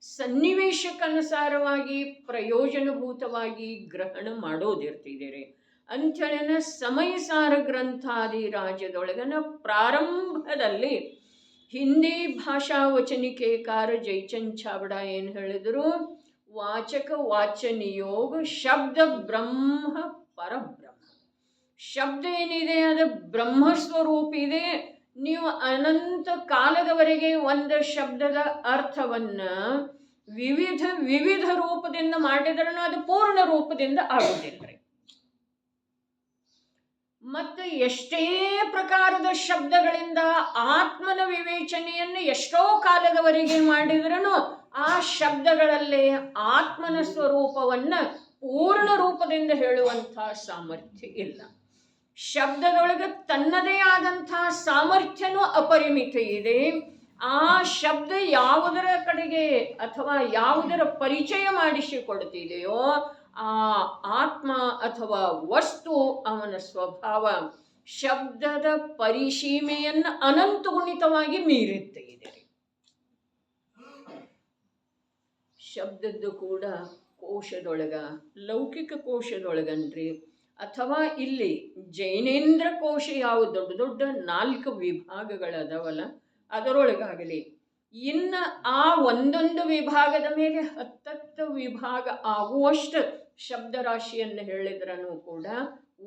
ಸನ್ನಿವೇಶಕ್ಕನುಸಾರವಾಗಿ ಪ್ರಯೋಜನಭೂತವಾಗಿ ಗ್ರಹಣ ಮಾಡೋದಿರ್ತಿದ್ದೀರಿ. ಅಂಥೇಳಿನ ಸಮಯಸಾರ ಗ್ರಂಥಾದಿ ರಾಜ್ಯದೊಳಗನ ಪ್ರಾರಂಭದಲ್ಲಿ ಹಿಂದಿ ಭಾಷಾ ವಚನಿಕೆಕಾರ ಜೈಚಂದ್ ಚಾವಡ ಏನು ಹೇಳಿದರು? ವಾಚಕ ವಾಚ್ಯ ನಿಯೋಗ ಶಬ್ದ ಬ್ರಹ್ಮ ಪರಬ್ರಹ್ಮ. ಶಬ್ದ ಏನಿದೆ ಅದು ಬ್ರಹ್ಮಸ್ವರೂಪ ಇದೆ. ನೀವು ಅನಂತ ಕಾಲದವರೆಗೆ ಒಂದು ಶಬ್ದದ ಅರ್ಥವನ್ನ ವಿವಿಧ ವಿವಿಧ ರೂಪದಿಂದ ಮಾಡಿದ್ರೂ ಅದು ಪೂರ್ಣ ರೂಪದಿಂದ ಆಗುವುದಿಲ್ಲ. ಮತ್ತು ಎಷ್ಟೇ ಪ್ರಕಾರದ ಶಬ್ದಗಳಿಂದ ಆತ್ಮನ ವಿವೇಚನೆಯನ್ನು ಎಷ್ಟೋ ಕಾಲದವರೆಗೆ ಮಾಡಿದ್ರೂ ಆ ಶಬ್ದಗಳಲ್ಲೇ ಆತ್ಮನ ಸ್ವರೂಪವನ್ನು ಪೂರ್ಣ ರೂಪದಿಂದ ಹೇಳುವಂಥ ಸಾಮರ್ಥ್ಯ ಇಲ್ಲ. ಶಬ್ದದೊಳಗೆ ತನ್ನದೇ ಆದಂಥ ಸಾಮರ್ಥ್ಯನೂ ಅಪರಿಮಿತ ಇದೆ. ಆ ಶಬ್ದ ಯಾವುದರ ಕಡೆಗೆ ಅಥವಾ ಯಾವುದರ ಪರಿಚಯ ಮಾಡಿಸಿಕೊಡ್ತಿದೆಯೋ ಆ ಆತ್ಮ ಅಥವಾ ವಸ್ತು ಅವನ ಸ್ವಭಾವ ಶಬ್ದದ ಪರಿಸೀಮೆಯನ್ನು ಅನಂತ ಗುಣಿತವಾಗಿ ಮೀರುತ್ತೆ ಇದೆ. ಶಬ್ದದ್ದು ಕೂಡ ಕೋಶದೊಳಗ, ಲೌಕಿಕ ಕೋಶದೊಳಗನ್ರಿ ಅಥವಾ ಇಲ್ಲಿ ಜೈನೇಂದ್ರ ಕೋಶ ಯಾವ ದೊಡ್ಡ ದೊಡ್ಡ 4 ವಿಭಾಗಗಳದವಲ್ಲ ಅದರೊಳಗಾಗಲಿ, ಇನ್ನು ಆ ಒಂದೊಂದು ವಿಭಾಗದ ಮೇಲೆ 10 ವಿಭಾಗ ಆಗುವಷ್ಟು ಶಬ್ದರಾಶಿಯನ್ನು ಹೇಳಿದ್ರೂ ಕೂಡ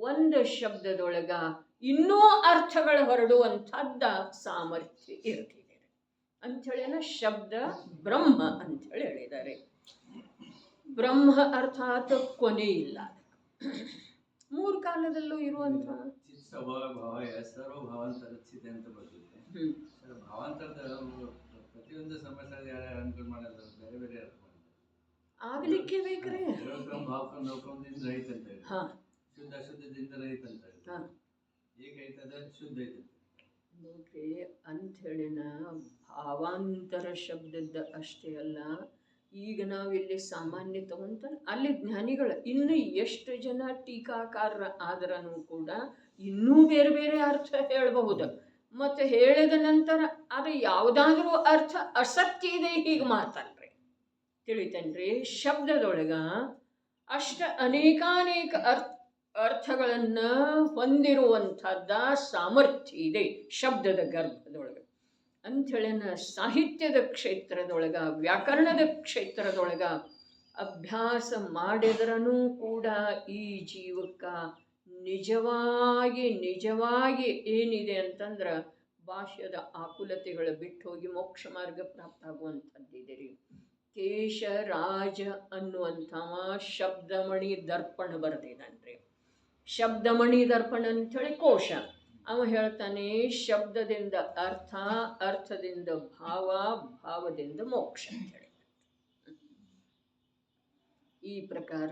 ಒಂದು ಶಬ್ದದೊಳಗ ಇನ್ನೂ ಅರ್ಥಗಳು ಹೊರಡುವಂಥದ್ದ ಸಾಮರ್ಥ್ಯ ಇರ್ತಿದೆ ಅಂಥೇಳಿನ ಶಬ್ದ ಬ್ರಹ್ಮ ಅಂಥೇಳಿ ಹೇಳಿದ್ದಾರೆ. ಬ್ರಹ್ಮ ಅರ್ಥಾತ್ ಕೊನೆ ಇಲ್ಲ, 3 ಕಾಲದಲ್ಲೂ ಇರುವಂಥ ಆಗಲಿಕ್ಕೆ ಬೇಕ್ರೆ ನೋಡ್ರಿ ಅಂಥೇಳಿನ ಭಾವಾಂತರ ಶಬ್ದದ ಅಷ್ಟೇ ಅಲ್ಲ. ಈಗ ನಾವಿಲ್ಲಿ ಸಾಮಾನ್ಯ ತಗೊಂತ ಅಲ್ಲಿ ಜ್ಞಾನಿಗಳು ಇನ್ನು ಎಷ್ಟು ಜನ ಟೀಕಾಕಾರರ ಆದ್ರೂ ಕೂಡ ಇನ್ನೂ ಬೇರೆ ಬೇರೆ ಅರ್ಥ ಹೇಳಬಹುದು. ಮತ್ತು ಹೇಳಿದ ನಂತರ ಅದು ಯಾವುದಾದ್ರೂ ಅರ್ಥ ಅಸತ್ಯ ಇದೆ ಹೀಗೆ ಮಾತಲ್ರಿ, ತಿಳಿತೇನ್ರಿ. ಶಬ್ದದೊಳಗ ಅನೇಕಾನೇಕ ಅರ್ಥಗಳನ್ನು ಹೊಂದಿರುವಂಥದ್ದ ಸಾಮರ್ಥ್ಯ ಇದೆ ಶಬ್ದದ ಗರ್ಭದೊಳಗೆ ಅಂಥೇಳಿನ ಸಾಹಿತ್ಯದ ಕ್ಷೇತ್ರದೊಳಗ, ವ್ಯಾಕರಣದ ಕ್ಷೇತ್ರದೊಳಗ ಅಭ್ಯಾಸ ಮಾಡಿದ್ರೂ ಕೂಡ ಈ ಜೀವಕ್ಕೆ ನಿಜವಾಗಿ ಏನಿದೆ ಅಂತಂದ್ರೆ ಭಾಷ್ಯದ ಆಕುಲತೆಗಳು ಬಿಟ್ಟು ಹೋಗಿ ಮೋಕ್ಷ ಮಾರ್ಗ ಪ್ರಾಪ್ತ ಆಗುವಂಥದ್ದಿದೆ ರೀ. ಕೇಶರಾಜ ಅನ್ನುವಂಥವ ಶಬ್ದಮಣಿ ದರ್ಪಣ ಬರೆದಿದ್ದಾನ್ರಿ. ಶಬ್ದಮಣಿ ದರ್ಪಣ ಅಂಥೇಳಿ ಕೋಶ. ಅವ ಹೇಳ್ತಾನೆ ಶಬ್ದದಿಂದ ಅರ್ಥ, ಅರ್ಥದಿಂದ ಭಾವ, ಭಾವದಿಂದ ಮೋಕ್ಷ ಅಂತೇಳಿ. ಈ ಪ್ರಕಾರ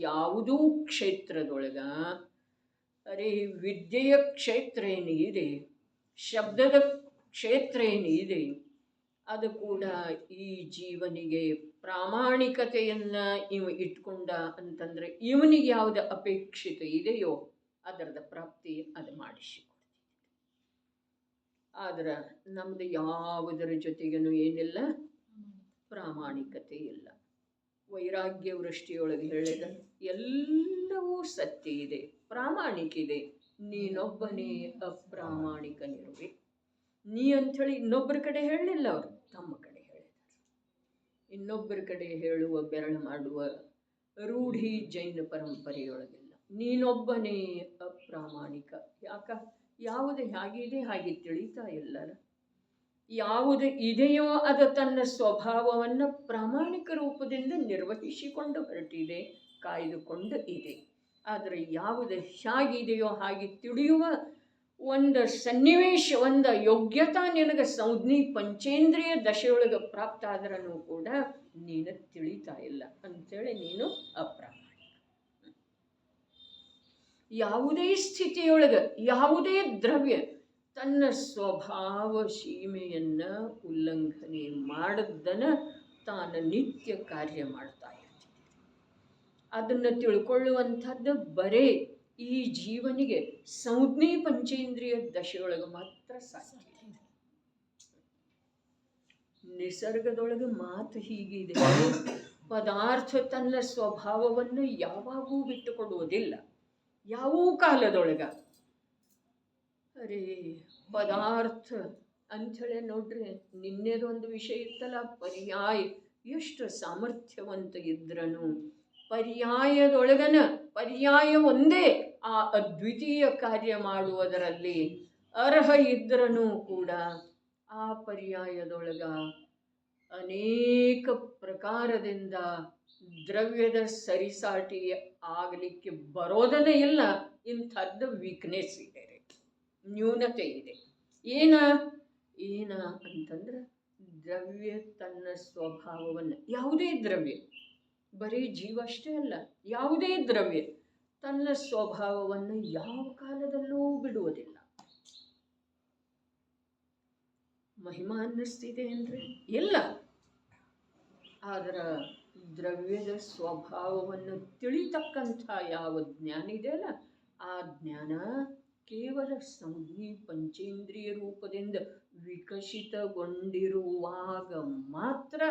ಯಾವುದೂ ಕ್ಷೇತ್ರದೊಳಗ ವಿದ್ಯೆಯ ಕ್ಷೇತ್ರ ಏನಿದೆ, ಶಬ್ದದ ಕ್ಷೇತ್ರ ಏನಿದೆ, ಅದು ಕೂಡ ಈ ಜೀವನಿಗೆ ಪ್ರಾಮಾಣಿಕತೆಯನ್ನು ಇವ ಇಟ್ಕೊಂಡ ಅಂತಂದರೆ ಇವನಿಗೆ ಯಾವುದು ಅಪೇಕ್ಷಿತ ಇದೆಯೋ ಅದರದ ಪ್ರಾಪ್ತಿ ಅದು ಮಾಡಿಸಿಕೊಡ್ತೀವಿ. ಆದ್ರೆ ನಮ್ಮದು ಯಾವುದರ ಜೊತೆಗೇನು ಏನಿಲ್ಲ, ಪ್ರಾಮಾಣಿಕತೆ ಇಲ್ಲ. ವೈರಾಗ್ಯ ವೃಷ್ಟಿಯೊಳಗೆ ಹೇಳಿದ ಎಲ್ಲವೂ ಸತ್ಯ ಇದೆ, ಪ್ರಾಮಾಣಿಕ ಇದೆ, ನೀನೊಬ್ಬನೇ ಅಪ್ರಾಮಾಣಿಕನಿರುವೆ. ನೀ ಅಂಥೇಳಿ ಇನ್ನೊಬ್ಬರ ಕಡೆ ಹೇಳಲಿಲ್ಲ, ಅವರು ತಮ್ಮ ಕಡೆ ಹೇಳಿದರು. ಇನ್ನೊಬ್ಬರ ಕಡೆ ಹೇಳುವ ಬೆರಳು ಮಾಡುವ ರೂಢಿ ಜೈನ ಪರಂಪರೆಯೊಳಗಿಲ್ಲ. ನೀನೊಬ್ಬನೇ ಅಪ್ರಾಮಾಣಿಕ. ಯಾವುದು ಹೇಗಿದೆ ಹಾಗೆ ತಿಳಿತಾ ಇಲ್ಲ. ಯಾವುದು ಇದೆಯೋ ಅದು ತನ್ನ ಸ್ವಭಾವವನ್ನು ಪ್ರಾಮಾಣಿಕ ರೂಪದಿಂದ ನಿರ್ವಹಿಸಿಕೊಂಡು ಹೊರಟಿದೆ, ಕಾಯ್ದುಕೊಂಡು ಇದೆ. ಆದರೆ ಯಾವುದು ಹೇಗಿದೆಯೋ ಹಾಗೆ ತಿಳಿಯುವ ಒಂದು ಸನ್ನಿವೇಶ, ಒಂದು ಯೋಗ್ಯತಾ ನಿನಗೆ ಸಂಜ್ಞಿ ಪಂಚೇಂದ್ರಿಯ ದಶೆಯೊಳಗೆ ಪ್ರಾಪ್ತ ಆದ್ರೂ ಕೂಡ ನೀನು ತಿಳಿತಾ ಇಲ್ಲ ಅಂಥೇಳಿ ನೀನು ಅಪ್ರಾಮಾಣಿಕ. ಯಾವುದೇ ಸ್ಥಿತಿಯೊಳಗೆ ಯಾವುದೇ ದ್ರವ್ಯ ತನ್ನ ಸ್ವಭಾವ ಸೀಮೆಯನ್ನು ಉಲ್ಲಂಘನೆ ಮಾಡದ್ದನ್ನು ತಾನು ನಿತ್ಯ ಕಾರ್ಯ ಮಾಡ್ತಾ ಇರ್ತೀವಿ. ಅದನ್ನು ತಿಳ್ಕೊಳ್ಳುವಂಥದ್ದು ಬರೇ ಈ ಜೀವನಿಗೆ ಸಂಜ್ಞೆ ಪಂಚೇಂದ್ರಿಯ ದಶೆಯೊಳಗೆ ಮಾತ್ರ ಸಾಧ್ಯ. ನಿಸರ್ಗದೊಳಗೆ ಮಾತು ಹೀಗಿದೆ, ಪದಾರ್ಥ ತನ್ನ ಸ್ವಭಾವವನ್ನು ಯಾವಾಗೂ ಬಿಟ್ಟುಕೊಡುವುದಿಲ್ಲ, ಯಾವ ಕಾಲದೊಳಗ. ಪದಾರ್ಥ ಅಂಥೇಳಿ ನೋಡ್ರಿ, ನಿನ್ನೆದೊಂದು ವಿಷಯ ಇತ್ತಲ್ಲ, ಪರ್ಯಾಯ ಎಷ್ಟು ಸಾಮರ್ಥ್ಯವಂತ ಇದ್ರೂ ಪರ್ಯಾಯದೊಳಗನ ಪರ್ಯಾಯ ಒಂದೇ ಆ ಅದ್ವಿತೀಯ ಕಾರ್ಯ ಮಾಡುವುದರಲ್ಲಿ ಅರ್ಹ ಇದ್ರೂ ಕೂಡ ಆ ಪರ್ಯಾಯದೊಳಗ ಅನೇಕ ಪ್ರಕಾರದಿಂದ ದ್ರವ್ಯದ ಸರಿಸಾಟಿ ಆಗಲಿಕ್ಕೆ ಬರೋದನ್ನೇ ಇಲ್ಲ. ಇಂಥದ್ದು ವೀಕ್ನೆಸ್ ಇದೆ ರೀ, ನ್ಯೂನತೆ ಇದೆ. ಏನ ಅಂತಂದ್ರೆ ದ್ರವ್ಯ ತನ್ನ ಸ್ವಭಾವವನ್ನು, ಯಾವುದೇ ದ್ರವ್ಯ, ಬರೀ ಜೀವ ಅಷ್ಟೇ ಅಲ್ಲ, ಯಾವುದೇ ದ್ರವ್ಯ ತನ್ನ ಸ್ವಭಾವವನ್ನು ಯಾವ ಕಾಲದಲ್ಲೂ ಬಿಡುವುದಿಲ್ಲ. ಮಹಿಮಾ ಅನ್ನಿಸ್ತಿದೆ ಅಂದರೆ ಇಲ್ಲ. ಆದ್ರ ದ್ರವ್ಯದ ಸ್ವಭಾವವನ್ನು ತಿಳಿತಕ್ಕಂಥ ಯಾವ ಜ್ಞಾನ ಇದೆಯಲ್ಲ, ಆ ಜ್ಞಾನ ಕೇವಲ ಸಂಜ್ಞೆ ಪಂಚೇಂದ್ರಿಯ ರೂಪದಿಂದ ವಿಕಸಿತಗೊಂಡಿರುವಾಗ ಮಾತ್ರ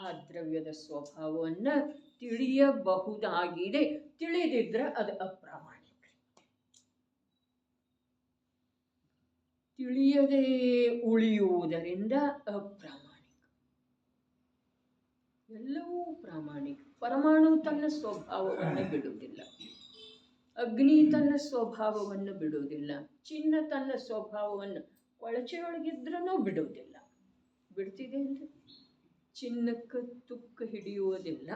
ಆ ದ್ರವ್ಯದ ಸ್ವಭಾವವನ್ನು ತಿಳಿಯಬಹುದಾಗಿದೆ. ತಿಳಿದಿದ್ರೆ ಅದು ಅಪ್ರಾಮಾಣಿಕ. ತಿಳಿಯದೇ ಉಳಿಯುವುದರಿಂದ ಅಪ್ರಾಮಾಣಿಕ. ಎಲ್ಲವೂ ಪ್ರಾಮಾಣಿಕ. ಪರಮಾಣು ತನ್ನ ಸ್ವಭಾವವನ್ನು ಬಿಡುವುದಿಲ್ಲ, ಅಗ್ನಿ ತನ್ನ ಸ್ವಭಾವವನ್ನು ಬಿಡುವುದಿಲ್ಲ, ಚಿನ್ನ ತನ್ನ ಸ್ವಭಾವವನ್ನು ಕೊಳಚೆಯೊಳಗಿದ್ರೂ ಬಿಡುವುದಿಲ್ಲ. ಬಿಡ್ತಿದೆ ಅಂದರೆ ಚಿನ್ನಕ್ಕೆ ತುಕ್ಕ ಹಿಡಿಯುವುದಿಲ್ಲ,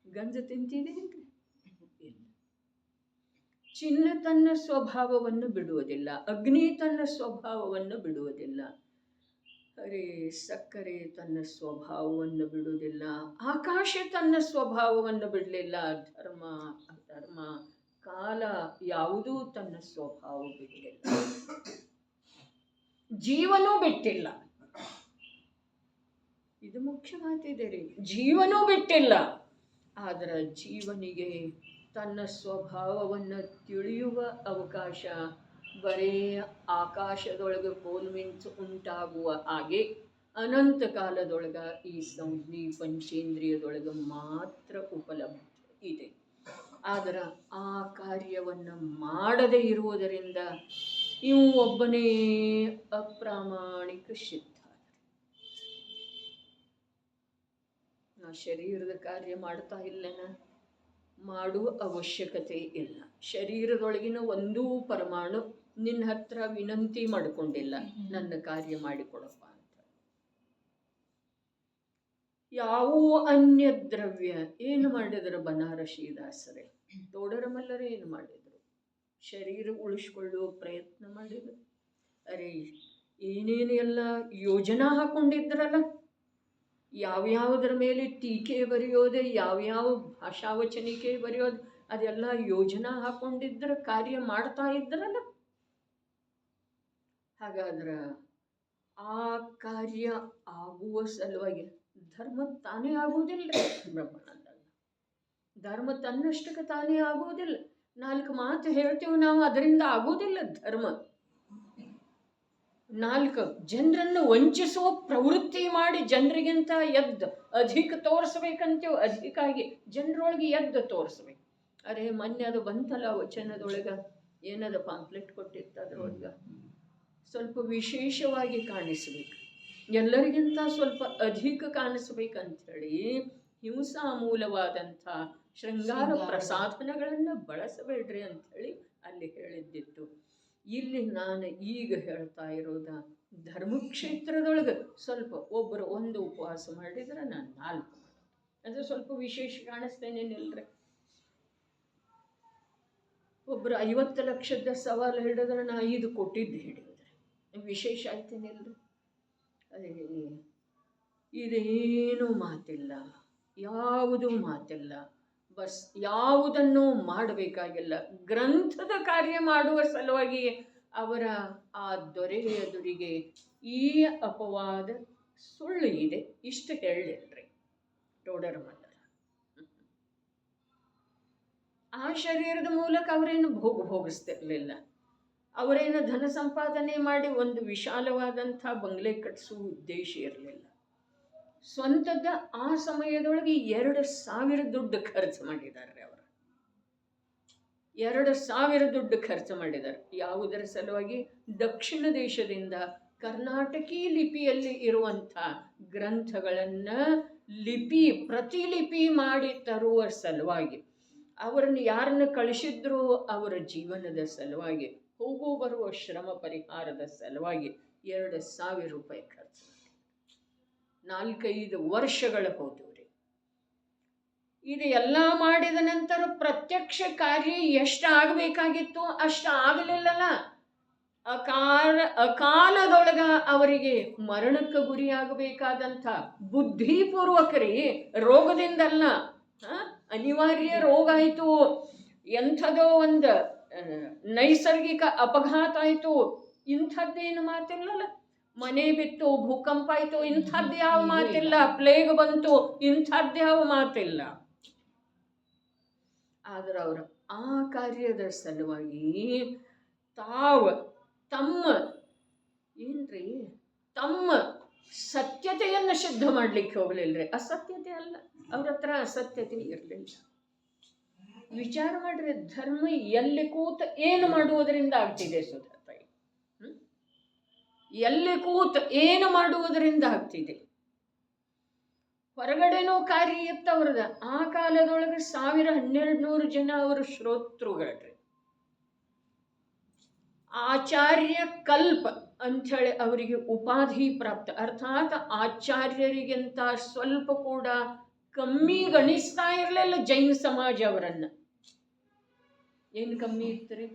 ಗಂಜ ತಿಂತಿದೆ ಅಂದರೆ ಇಲ್ಲ. ಚಿನ್ನ ತನ್ನ ಸ್ವಭಾವವನ್ನು ಬಿಡುವುದಿಲ್ಲ, ಅಗ್ನಿ ತನ್ನ ಸ್ವಭಾವವನ್ನು ಬಿಡುವುದಿಲ್ಲ, ಅರೆ ಸಕ್ಕರೆ ತನ್ನ ಸ್ವಭಾವವನ್ನು ಬಿಡುವುದಿಲ್ಲ, ಆಕಾಶ ತನ್ನ ಸ್ವಭಾವವನ್ನು ಬಿಡಲಿಲ್ಲ, ಧರ್ಮ ಅಧರ್ಮ ಕಾಲ ಯಾವುದೂ ತನ್ನ ಸ್ವಭಾವ ಬಿಡಲಿಲ್ಲ, ಜೀವನೂ ಬಿಟ್ಟಿಲ್ಲ. ಇದು ಮುಖ್ಯ ಮಾತಿದೆ ರೀ, ಜೀವನೂ ಬಿಟ್ಟಿಲ್ಲ. ಆದರೆ ಜೀವನಿಗೆ ತನ್ನ ಸ್ವಭಾವವನ್ನು ತಿಳಿಯುವ ಅವಕಾಶ ಬರೇ ಆಕಾಶದೊಳಗೆ ಗೋಲ್ಮಿಂಚು ಉಂಟಾಗುವ ಹಾಗೆ ಅನಂತ ಕಾಲದೊಳಗೆ ಈ ಸಂಜ್ಞೆ ಪಂಚೇಂದ್ರಿಯದೊಳಗೆ ಮಾತ್ರ ಉಪಲಬ್ಧ ಇದೆ. ಆದರೆ ಆ ಕಾರ್ಯವನ್ನು ಮಾಡದೇ ಇರುವುದರಿಂದ ಇವು ಒಬ್ಬನೇ ಅಪ್ರಾಮಾಣಿಕ ಸಿದ್ಧ. ಆ ಶರೀರದ ಕಾರ್ಯ ಮಾಡ್ತಾ ಇಲ್ಲನ, ಮಾಡುವ ಅವಶ್ಯಕತೆ ಇಲ್ಲ. ಶರೀರದೊಳಗಿನ ಒಂದೂ ಪರಮಾಣು ನಿನ್ನ ಹತ್ರ ವಿನಂತಿ ಮಾಡಿಕೊಂಡಿಲ್ಲ, ನನ್ನ ಕಾರ್ಯ ಮಾಡಿಕೊಡಪ್ಪ ಅಂತ. ಯಾವ ಅನ್ಯ ದ್ರವ್ಯ ಏನು ಮಾಡಿದ್ರು ಬನಾರಸಿ ದಾಸರೇ, ತೋಡರಮಲ್ಲರೇ ಏನು ಮಾಡಿದರು? ಶರೀರ ಉಳಿಸ್ಕೊಳ್ಳುವ ಪ್ರಯತ್ನ ಮಾಡಿದರು. ಅರೆ ಏನೇನು ಎಲ್ಲ ಯೋಜನಾ ಹಾಕೊಂಡಿದ್ರಲ್ಲ, ಯಾವ್ಯಾವುದರ ಮೇಲೆ ಟೀಕೆ ಬರೆಯೋದು, ಯಾವ್ಯಾವ ಭಾಷಾವಚನಿಕೆ ಬರೆಯೋದು, ಅದೆಲ್ಲ ಯೋಜನಾ ಹಾಕೊಂಡಿದ್ರೆ ಕಾರ್ಯ ಮಾಡ್ತಾ ಇದ್ರಲ್ಲ. ಹಾಗಾದ್ರೆ ಆ ಕಾರ್ಯ ಆಗುವ ಸಲುವಾಗಿ ಧರ್ಮ ತಾನೇ ಆಗುವುದಿಲ್ಲ. ಬ್ರಹ್ಮಾನಂದಲ್ಲ, ಧರ್ಮ ತನ್ನಷ್ಟಕ್ಕೆ ತಾನೇ ಆಗುವುದಿಲ್ಲ. 4 ಮಾತು ಹೇಳ್ತೀವಿ ನಾವು, ಅದರಿಂದ ಆಗುವುದಿಲ್ಲ ಧರ್ಮ. 4 ಜನರನ್ನು ವಂಚಿಸುವ ಪ್ರವೃತ್ತಿ ಮಾಡಿ ಜನರಿಗಿಂತ ಎದ್ದು ಅಧಿಕ ತೋರಿಸ್ಬೇಕಂತೀವಿ, ಅಧಿಕಾಗಿ ಜನರೊಳಗೆ ಎದ್ದು ತೋರಿಸ್ಬೇಕು. ಅರೆ ಮೊನ್ನೆ ಅದು ಬಂತಲ್ಲ ವಚನದೊಳಗೆ, ಏನದು ಪಾಂಪ್ಲೆಟ್ ಕೊಟ್ಟಿತ್ತು, ಅದ್ರೊಳಗೆ ಸ್ವಲ್ಪ ವಿಶೇಷವಾಗಿ ಕಾಣಿಸ್ಬೇಕು, ಎಲ್ಲರಿಗಿಂತ ಸ್ವಲ್ಪ ಅಧಿಕ ಕಾಣಿಸ್ಬೇಕಂಥೇಳಿ ಹಿಂಸಾ ಮೂಲವಾದಂಥ ಶೃಂಗಾರ ಪ್ರಸಾಧನಗಳನ್ನು ಬಳಸಬೇಡ್ರಿ ಅಂಥೇಳಿ ಅಲ್ಲಿ ಹೇಳಿದ್ದಿತ್ತು. ಇಲ್ಲಿ ನಾನು ಈಗ ಹೇಳ್ತಾ ಇರೋದ ಧರ್ಮಕ್ಷೇತ್ರದೊಳಗೆ ಸ್ವಲ್ಪ ಒಬ್ಬರು ಒಂದು ಉಪವಾಸ ಮಾಡಿದ್ರೆ ನಾನು 4 ಅದು ಸ್ವಲ್ಪ ವಿಶೇಷ ಕಾಣಿಸ್ತೇನೇನಿಲ್ರಿ. ಒಬ್ಬರು 50 ಲಕ್ಷದ ಸವಾಲು ಹಿಡಿದ್ರೆ ನಾ 5 ಕೋಟಿದ್ದು ಹಿಡಿದ್ರೆ ವಿಶೇಷ ಆಯ್ತೇನಿಲ್ರಿ. ಅದೇ ಇದೇನೂ ಮಾತಿಲ್ಲ, ಯಾವುದೂ ಮಾತಿಲ್ಲ, ಬಸ್ ಯಾವುದನ್ನು ಮಾಡಬೇಕಾಗಿಲ್ಲ. ಗ್ರಂಥದ ಕಾರ್ಯ ಮಾಡುವ ಸಲುವಾಗಿ ಅವರ ಆ ದೊರೆಯ ಎದುರಿಗೆ ಈ ಅಪವಾದ ಸುಳ್ಳು ಇದೆ, ಇಷ್ಟು ಹೇಳಿಲ್ರಿ ಟೋಡರಮಲ್ಲ. ಆ ಶರೀರದ ಮೂಲಕ ಅವರೇನು ಭೋಗಿಸ್ತಿರ್ಲಿಲ್ಲ, ಅವರೇನು ಧನ ಸಂಪಾದನೆ ಮಾಡಿ ಒಂದು ವಿಶಾಲವಾದಂಥ ಬಂಗ್ಲೆ ಕಟ್ಟಿಸುವ ಉದ್ದೇಶ ಇರಲಿಲ್ಲ. ಸ್ವಂತದ ಆ ಸಮಯದೊಳಗೆ 2,000 ದುಡ್ಡು ಖರ್ಚು ಮಾಡಿದ್ದಾರೆ. ಅವರು 2,000 ದುಡ್ಡು ಖರ್ಚು ಮಾಡಿದ್ದಾರೆ. ಯಾವುದರ ಸಲುವಾಗಿ? ದಕ್ಷಿಣ ದೇಶದಿಂದ ಕರ್ನಾಟಕಿ ಲಿಪಿಯಲ್ಲಿ ಇರುವಂಥ ಗ್ರಂಥಗಳನ್ನು ಪ್ರತಿಲಿಪಿ ಮಾಡಿ ತರುವ ಸಲುವಾಗಿ, ಅವರನ್ನು ಯಾರನ್ನು ಕಳಿಸಿದ್ರು ಅವರ ಜೀವನದ ಸಲುವಾಗಿ, ಹೋಗೋ ಬರುವ ಶ್ರಮ ಪರಿಹಾರದ ಸಲುವಾಗಿ 2,000 ರೂಪಾಯಿ ಖರ್ಚು. 4-5 ವರ್ಷಗಳ ಹೋದವ್ರಿ. ಇದು ಎಲ್ಲ ಮಾಡಿದ ನಂತರ ಪ್ರತ್ಯಕ್ಷ ಕಾರ್ಯ ಎಷ್ಟು ಆಗಬೇಕಾಗಿತ್ತು ಅಷ್ಟು ಆಗಲಿಲ್ಲಲ್ಲ. ಅಕಾಲದೊಳಗ ಅವರಿಗೆ ಮರಣಕ್ಕೆ ಗುರಿಯಾಗಬೇಕಾದಂಥ ಬುದ್ಧಿಪೂರ್ವಕರಿ ರೋಗದಿಂದಲ್ಲ, ಅನಿವಾರ್ಯ ರೋಗ ಆಯಿತು, ಎಂಥದೋ ಒಂದು ನೈಸರ್ಗಿಕ ಅಪಘಾತ ಆಯಿತು, ಇಂಥದ್ದೇನು ಮಾತಿಲ್ಲಲ್ಲ. ಮನೆ ಬಿತ್ತು, ಭೂಕಂಪ ಆಯಿತು, ಇಂಥದ್ದು ಯಾವ ಮಾತಿಲ್ಲ. ಪ್ಲೇಗ್ ಬಂತು, ಇಂಥದ್ದು ಯಾವ ಮಾತಿಲ್ಲ. ಆದ್ರೆ ಅವರು ಆ ಕಾರ್ಯದ ಸಲುವಾಗಿ ತಮ್ಮ ಸತ್ಯತೆಯನ್ನು ಸಿದ್ಧ ಮಾಡ್ಲಿಕ್ಕೆ ಹೋಗ್ಲಿಲ್ರಿ. ಅಸತ್ಯತೆ ಅಲ್ಲ, ಅವ್ರ ಹತ್ರ ಅಸತ್ಯತೆ ಇರಲಿಲ್ಲ. ವಿಚಾರ ಮಾಡ್ರಿ, ಧರ್ಮ ಎಲ್ಲಿ ಕೂತ ಏನು ಮಾಡುವುದರಿಂದ ಆಗ್ತಿದೆ ಸುಧಾತಾಯಿ? ಎಲ್ಲಿ ಕೂತ ಏನು ಮಾಡುವುದರಿಂದ ಆಗ್ತಿದೆ? ಹೊರಗಡೆನೂ ಕಾರ್ಯ ಇತ್ತು ಅವ್ರದ. ಆ ಕಾಲದೊಳಗೆ 1,000-1,200 ಜನ ಅವರು ಶ್ರೋತೃಗಳ್ರಿ. ಆಚಾರ್ಯ ಕಲ್ಪ ಅಂಥೇಳಿ ಅವರಿಗೆ ಉಪಾಧಿ ಪ್ರಾಪ್ತ. ಅರ್ಥಾತ್ ಆಚಾರ್ಯರಿಗಿಂತ ಸ್ವಲ್ಪ ಕೂಡ ಕಮ್ಮಿ ಗಣಿಸ್ತಾ ಇರಲಿಲ್ಲ ಜೈನ ಸಮಾಜ ಅವರನ್ನ. ಏನು ಕಮ್ಮಿ ಇರ್ತೀರಿ?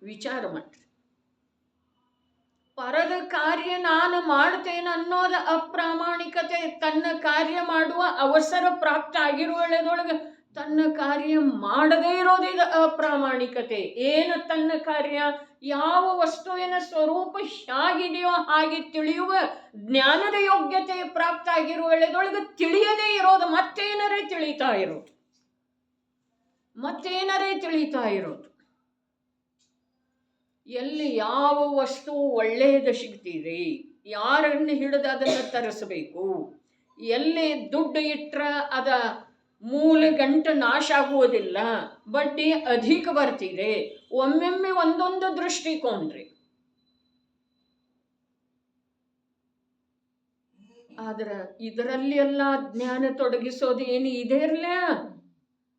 ವಿಚಾರ ಮಾಡ್ರಿ. ಪರದ ಕಾರ್ಯ ನಾನು ಮಾಡ್ತೇನೆ ಅನ್ನೋದು ಅಪ್ರಾಮಾಣಿಕತೆ. ತನ್ನ ಕಾರ್ಯ ಮಾಡುವ ಅವಸರ ಪ್ರಾಪ್ತ ಆಗಿರುವಳದೊಳಗೆ ತನ್ನ ಕಾರ್ಯ ಮಾಡದೇ ಇರೋದಿದ ಅಪ್ರಾಮಾಣಿಕತೆ. ಏನು ತನ್ನ ಕಾರ್ಯ? ಯಾವ ವಸ್ತುವಿನ ಸ್ವರೂಪ ಹೇಗಿದೆಯೋ ಹಾಗೆ ತಿಳಿಯುವ ಜ್ಞಾನದ ಯೋಗ್ಯತೆ ಪ್ರಾಪ್ತ ಆಗಿರುವಳದೊಳಗೆ ತಿಳಿಯದೇ ಇರೋದು, ಮತ್ತೇನರೇ ತಿಳಿತಾ ಇರೋದು. ಎಲ್ಲಿ ಯಾವ ವಸ್ತು ಒಳ್ಳೆಯದು ಸಿಗ್ತಿದೆ, ಯಾರನ್ನು ಹಿಡಿದು ಅದನ್ನು ತರಿಸಬೇಕು, ಎಲ್ಲಿ ದುಡ್ಡು ಇಟ್ಟರೆ ಅದ ಮೂಲ ಗಂಟು ನಾಶ ಆಗುವುದಿಲ್ಲ, ಬಡ್ಡಿ ಅಧಿಕ ಬರ್ತಿದೆ, ಒಮ್ಮೊಮ್ಮೆ ಒಂದೊಂದು ದೃಷ್ಟಿಕೋನ್ರಿ. ಆದ್ರೆ ಇದರಲ್ಲಿ ಎಲ್ಲ ಜ್ಞಾನ ತೊಡಗಿಸೋದು ಏನು ಇದೆ ಇರಲ್ಲ,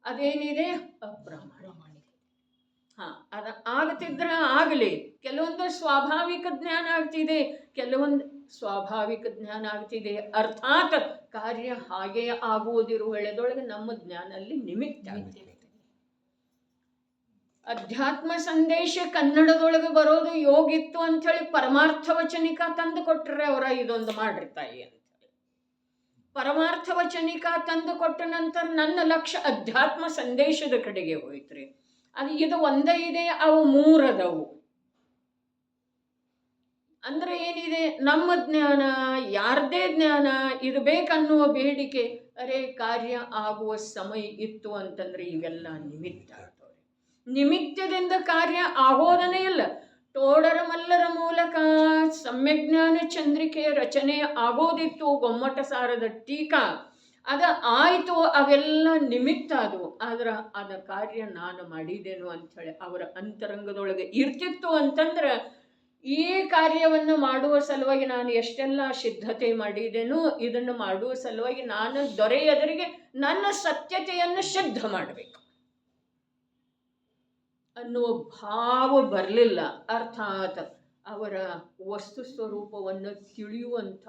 ಅದೇನಿದೆ? ಅಪ್ರಾಮಾಣಿಕ. ಅದ ಆಗತಿದ್ರ ಆಗಲಿ. ಕೆಲವೊಂದು ಸ್ವಾಭಾವಿಕ ಜ್ಞಾನ ಆಗ್ತಿದೆ, ಕೆಲವೊಂದು ಸ್ವಾಭಾವಿಕ ಜ್ಞಾನ ಆಗ್ತಿದೆ. ಅರ್ಥಾತ್ ಕಾರ್ಯ ಹಾಗೆ ಆಗುವುದಿರುವಳೆದೊಳಗೆ ನಮ್ಮ ಜ್ಞಾನ ಅಲ್ಲಿ ನಿಮಿತ್ತ ಆಗ್ತಿದೆ. ಅಧ್ಯಾತ್ಮ ಸಂದೇಶ ಕನ್ನಡದೊಳಗೆ ಬರೋದು ಯೋಗಿತ್ತು ಅಂಥೇಳಿ ಪರಮಾರ್ಥ ವಚನಿಕ ತಂದು ಕೊಟ್ಟರೆ ಅವರ ಇದೊಂದು ಮಾಡ್ರಿ ತಾಯಿ ಅಂತೇಳಿ. ಪರಮಾರ್ಥ ವಚನಿಕ ತಂದು ಕೊಟ್ಟ ನಂತರ ನನ್ನ ಲಕ್ಷ್ಯ ಅಧ್ಯಾತ್ಮ ಸಂದೇಶದ ಕಡೆಗೆ ಹೋಯ್ತ್ರಿ. ಅದು ಇದು ಒಂದೇ ಇದೆ, ಅವು 3 ಅದವು. ಅಂದ್ರೆ ಏನಿದೆ? ನಮ್ಮ ಜ್ಞಾನ, ಯಾರದೇ ಜ್ಞಾನ ಇದು ಬೇಕನ್ನುವ ಬೇಡಿಕೆ. ಅರೆ ಕಾರ್ಯ ಆಗುವ ಸಮಯ ಇತ್ತು ಅಂತಂದ್ರೆ ಇವೆಲ್ಲ ನಿಮಿತ್ತ ಆಗ್ತವೆ. ನಿಮಿತ್ತದಿಂದ ಕಾರ್ಯ ಆಗೋದನೇ ಇಲ್ಲ. ತೋಡರ ಮಲ್ಲರ ಮೂಲಕ ಸಮ್ಯಜ್ಞಾನ ಚಂದ್ರಿಕೆ ರಚನೆ ಆಗೋದಿತ್ತು, ಗೊಮ್ಮಟ ಸಾರದ ಟೀಕಾ ಅದ ಆಯಿತು, ಅವೆಲ್ಲ ನಿಮಿತ್ತ ಅದು. ಆದ್ರೆ ಅದ ಕಾರ್ಯ ನಾನು ಮಾಡಿದ್ದೇನು ಅಂಥೇಳಿ ಅವರ ಅಂತರಂಗದೊಳಗೆ ಇರ್ತಿತ್ತು. ಅಂತಂದ್ರೆ ಈ ಕಾರ್ಯವನ್ನು ಮಾಡುವ ಸಲುವಾಗಿ ನಾನು ಎಷ್ಟೆಲ್ಲ ಸಿದ್ಧತೆ ಮಾಡಿದ್ದೇನೋ, ಇದನ್ನು ಮಾಡುವ ಸಲುವಾಗಿ ನಾನು ದೊರೆಯದರಿಗೆ ನನ್ನ ಸತ್ಯತೆಯನ್ನು ಸಿದ್ಧ ಮಾಡಬೇಕು ಅನ್ನುವ ಭಾವ ಬರಲಿಲ್ಲ. ಅರ್ಥಾತ್ ಅವರ ವಸ್ತು ಸ್ವರೂಪವನ್ನು ತಿಳಿಯುವಂಥ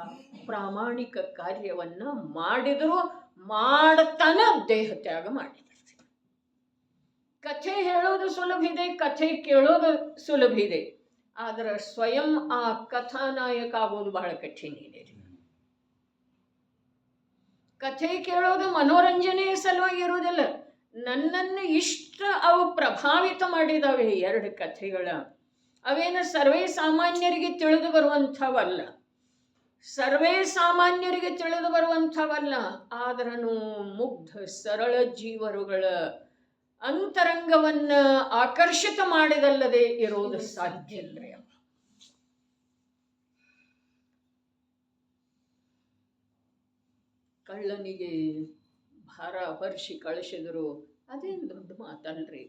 ಪ್ರಾಮಾಣಿಕ ಕಾರ್ಯವನ್ನು ಮಾಡಿದರೂ ಮಾಡ್ತಾನ ದೇಹ ತ್ಯಾಗ ಮಾಡಿದರು. ಕಥೆ ಹೇಳೋದು ಸುಲಭ ಇದೆ, ಕಥೆ ಕೇಳೋದು ಸುಲಭ ಇದೆ. ಆದರೆ ಸ್ವಯಂ ಆ ಕಥಾನಾಯಕ ಆಗೋದು ಬಹಳ ಕಠಿಣ ಇದೆ. ಕಥೆ ಕೇಳೋದು ಮನೋರಂಜನೆಯ ಸಲುವಾಗಿ ಇರುವುದಿಲ್ಲ. ನನ್ನನ್ನು ಇಷ್ಟ ಅವು ಪ್ರಭಾವಿತ ಮಾಡಿದಾವೆ 2 ಕಥೆಗಳ. ಅವೇನು ಸರ್ವೇ ಸಾಮಾನ್ಯರಿಗೆ ತಿಳಿದು ಬರುವಂಥವಲ್ಲ, ಆದ್ರೂ ಮುಗ್ಧ ಸರಳ ಜೀವರುಗಳ ಅಂತರಂಗವನ್ನ ಆಕರ್ಷಿತ ಮಾಡಿದಲ್ಲದೆ ಇರೋದು ಸಾಧ್ಯ ಇಲ್ಲ. ಕಳ್ಳನಿಗೆ ಭಾರ ಹೊರಿಸಿ ಕಳಿಸಿದ್ರು, ಅದೇನು ದೊಡ್ಡ ಮಾತಲ್ರಿ.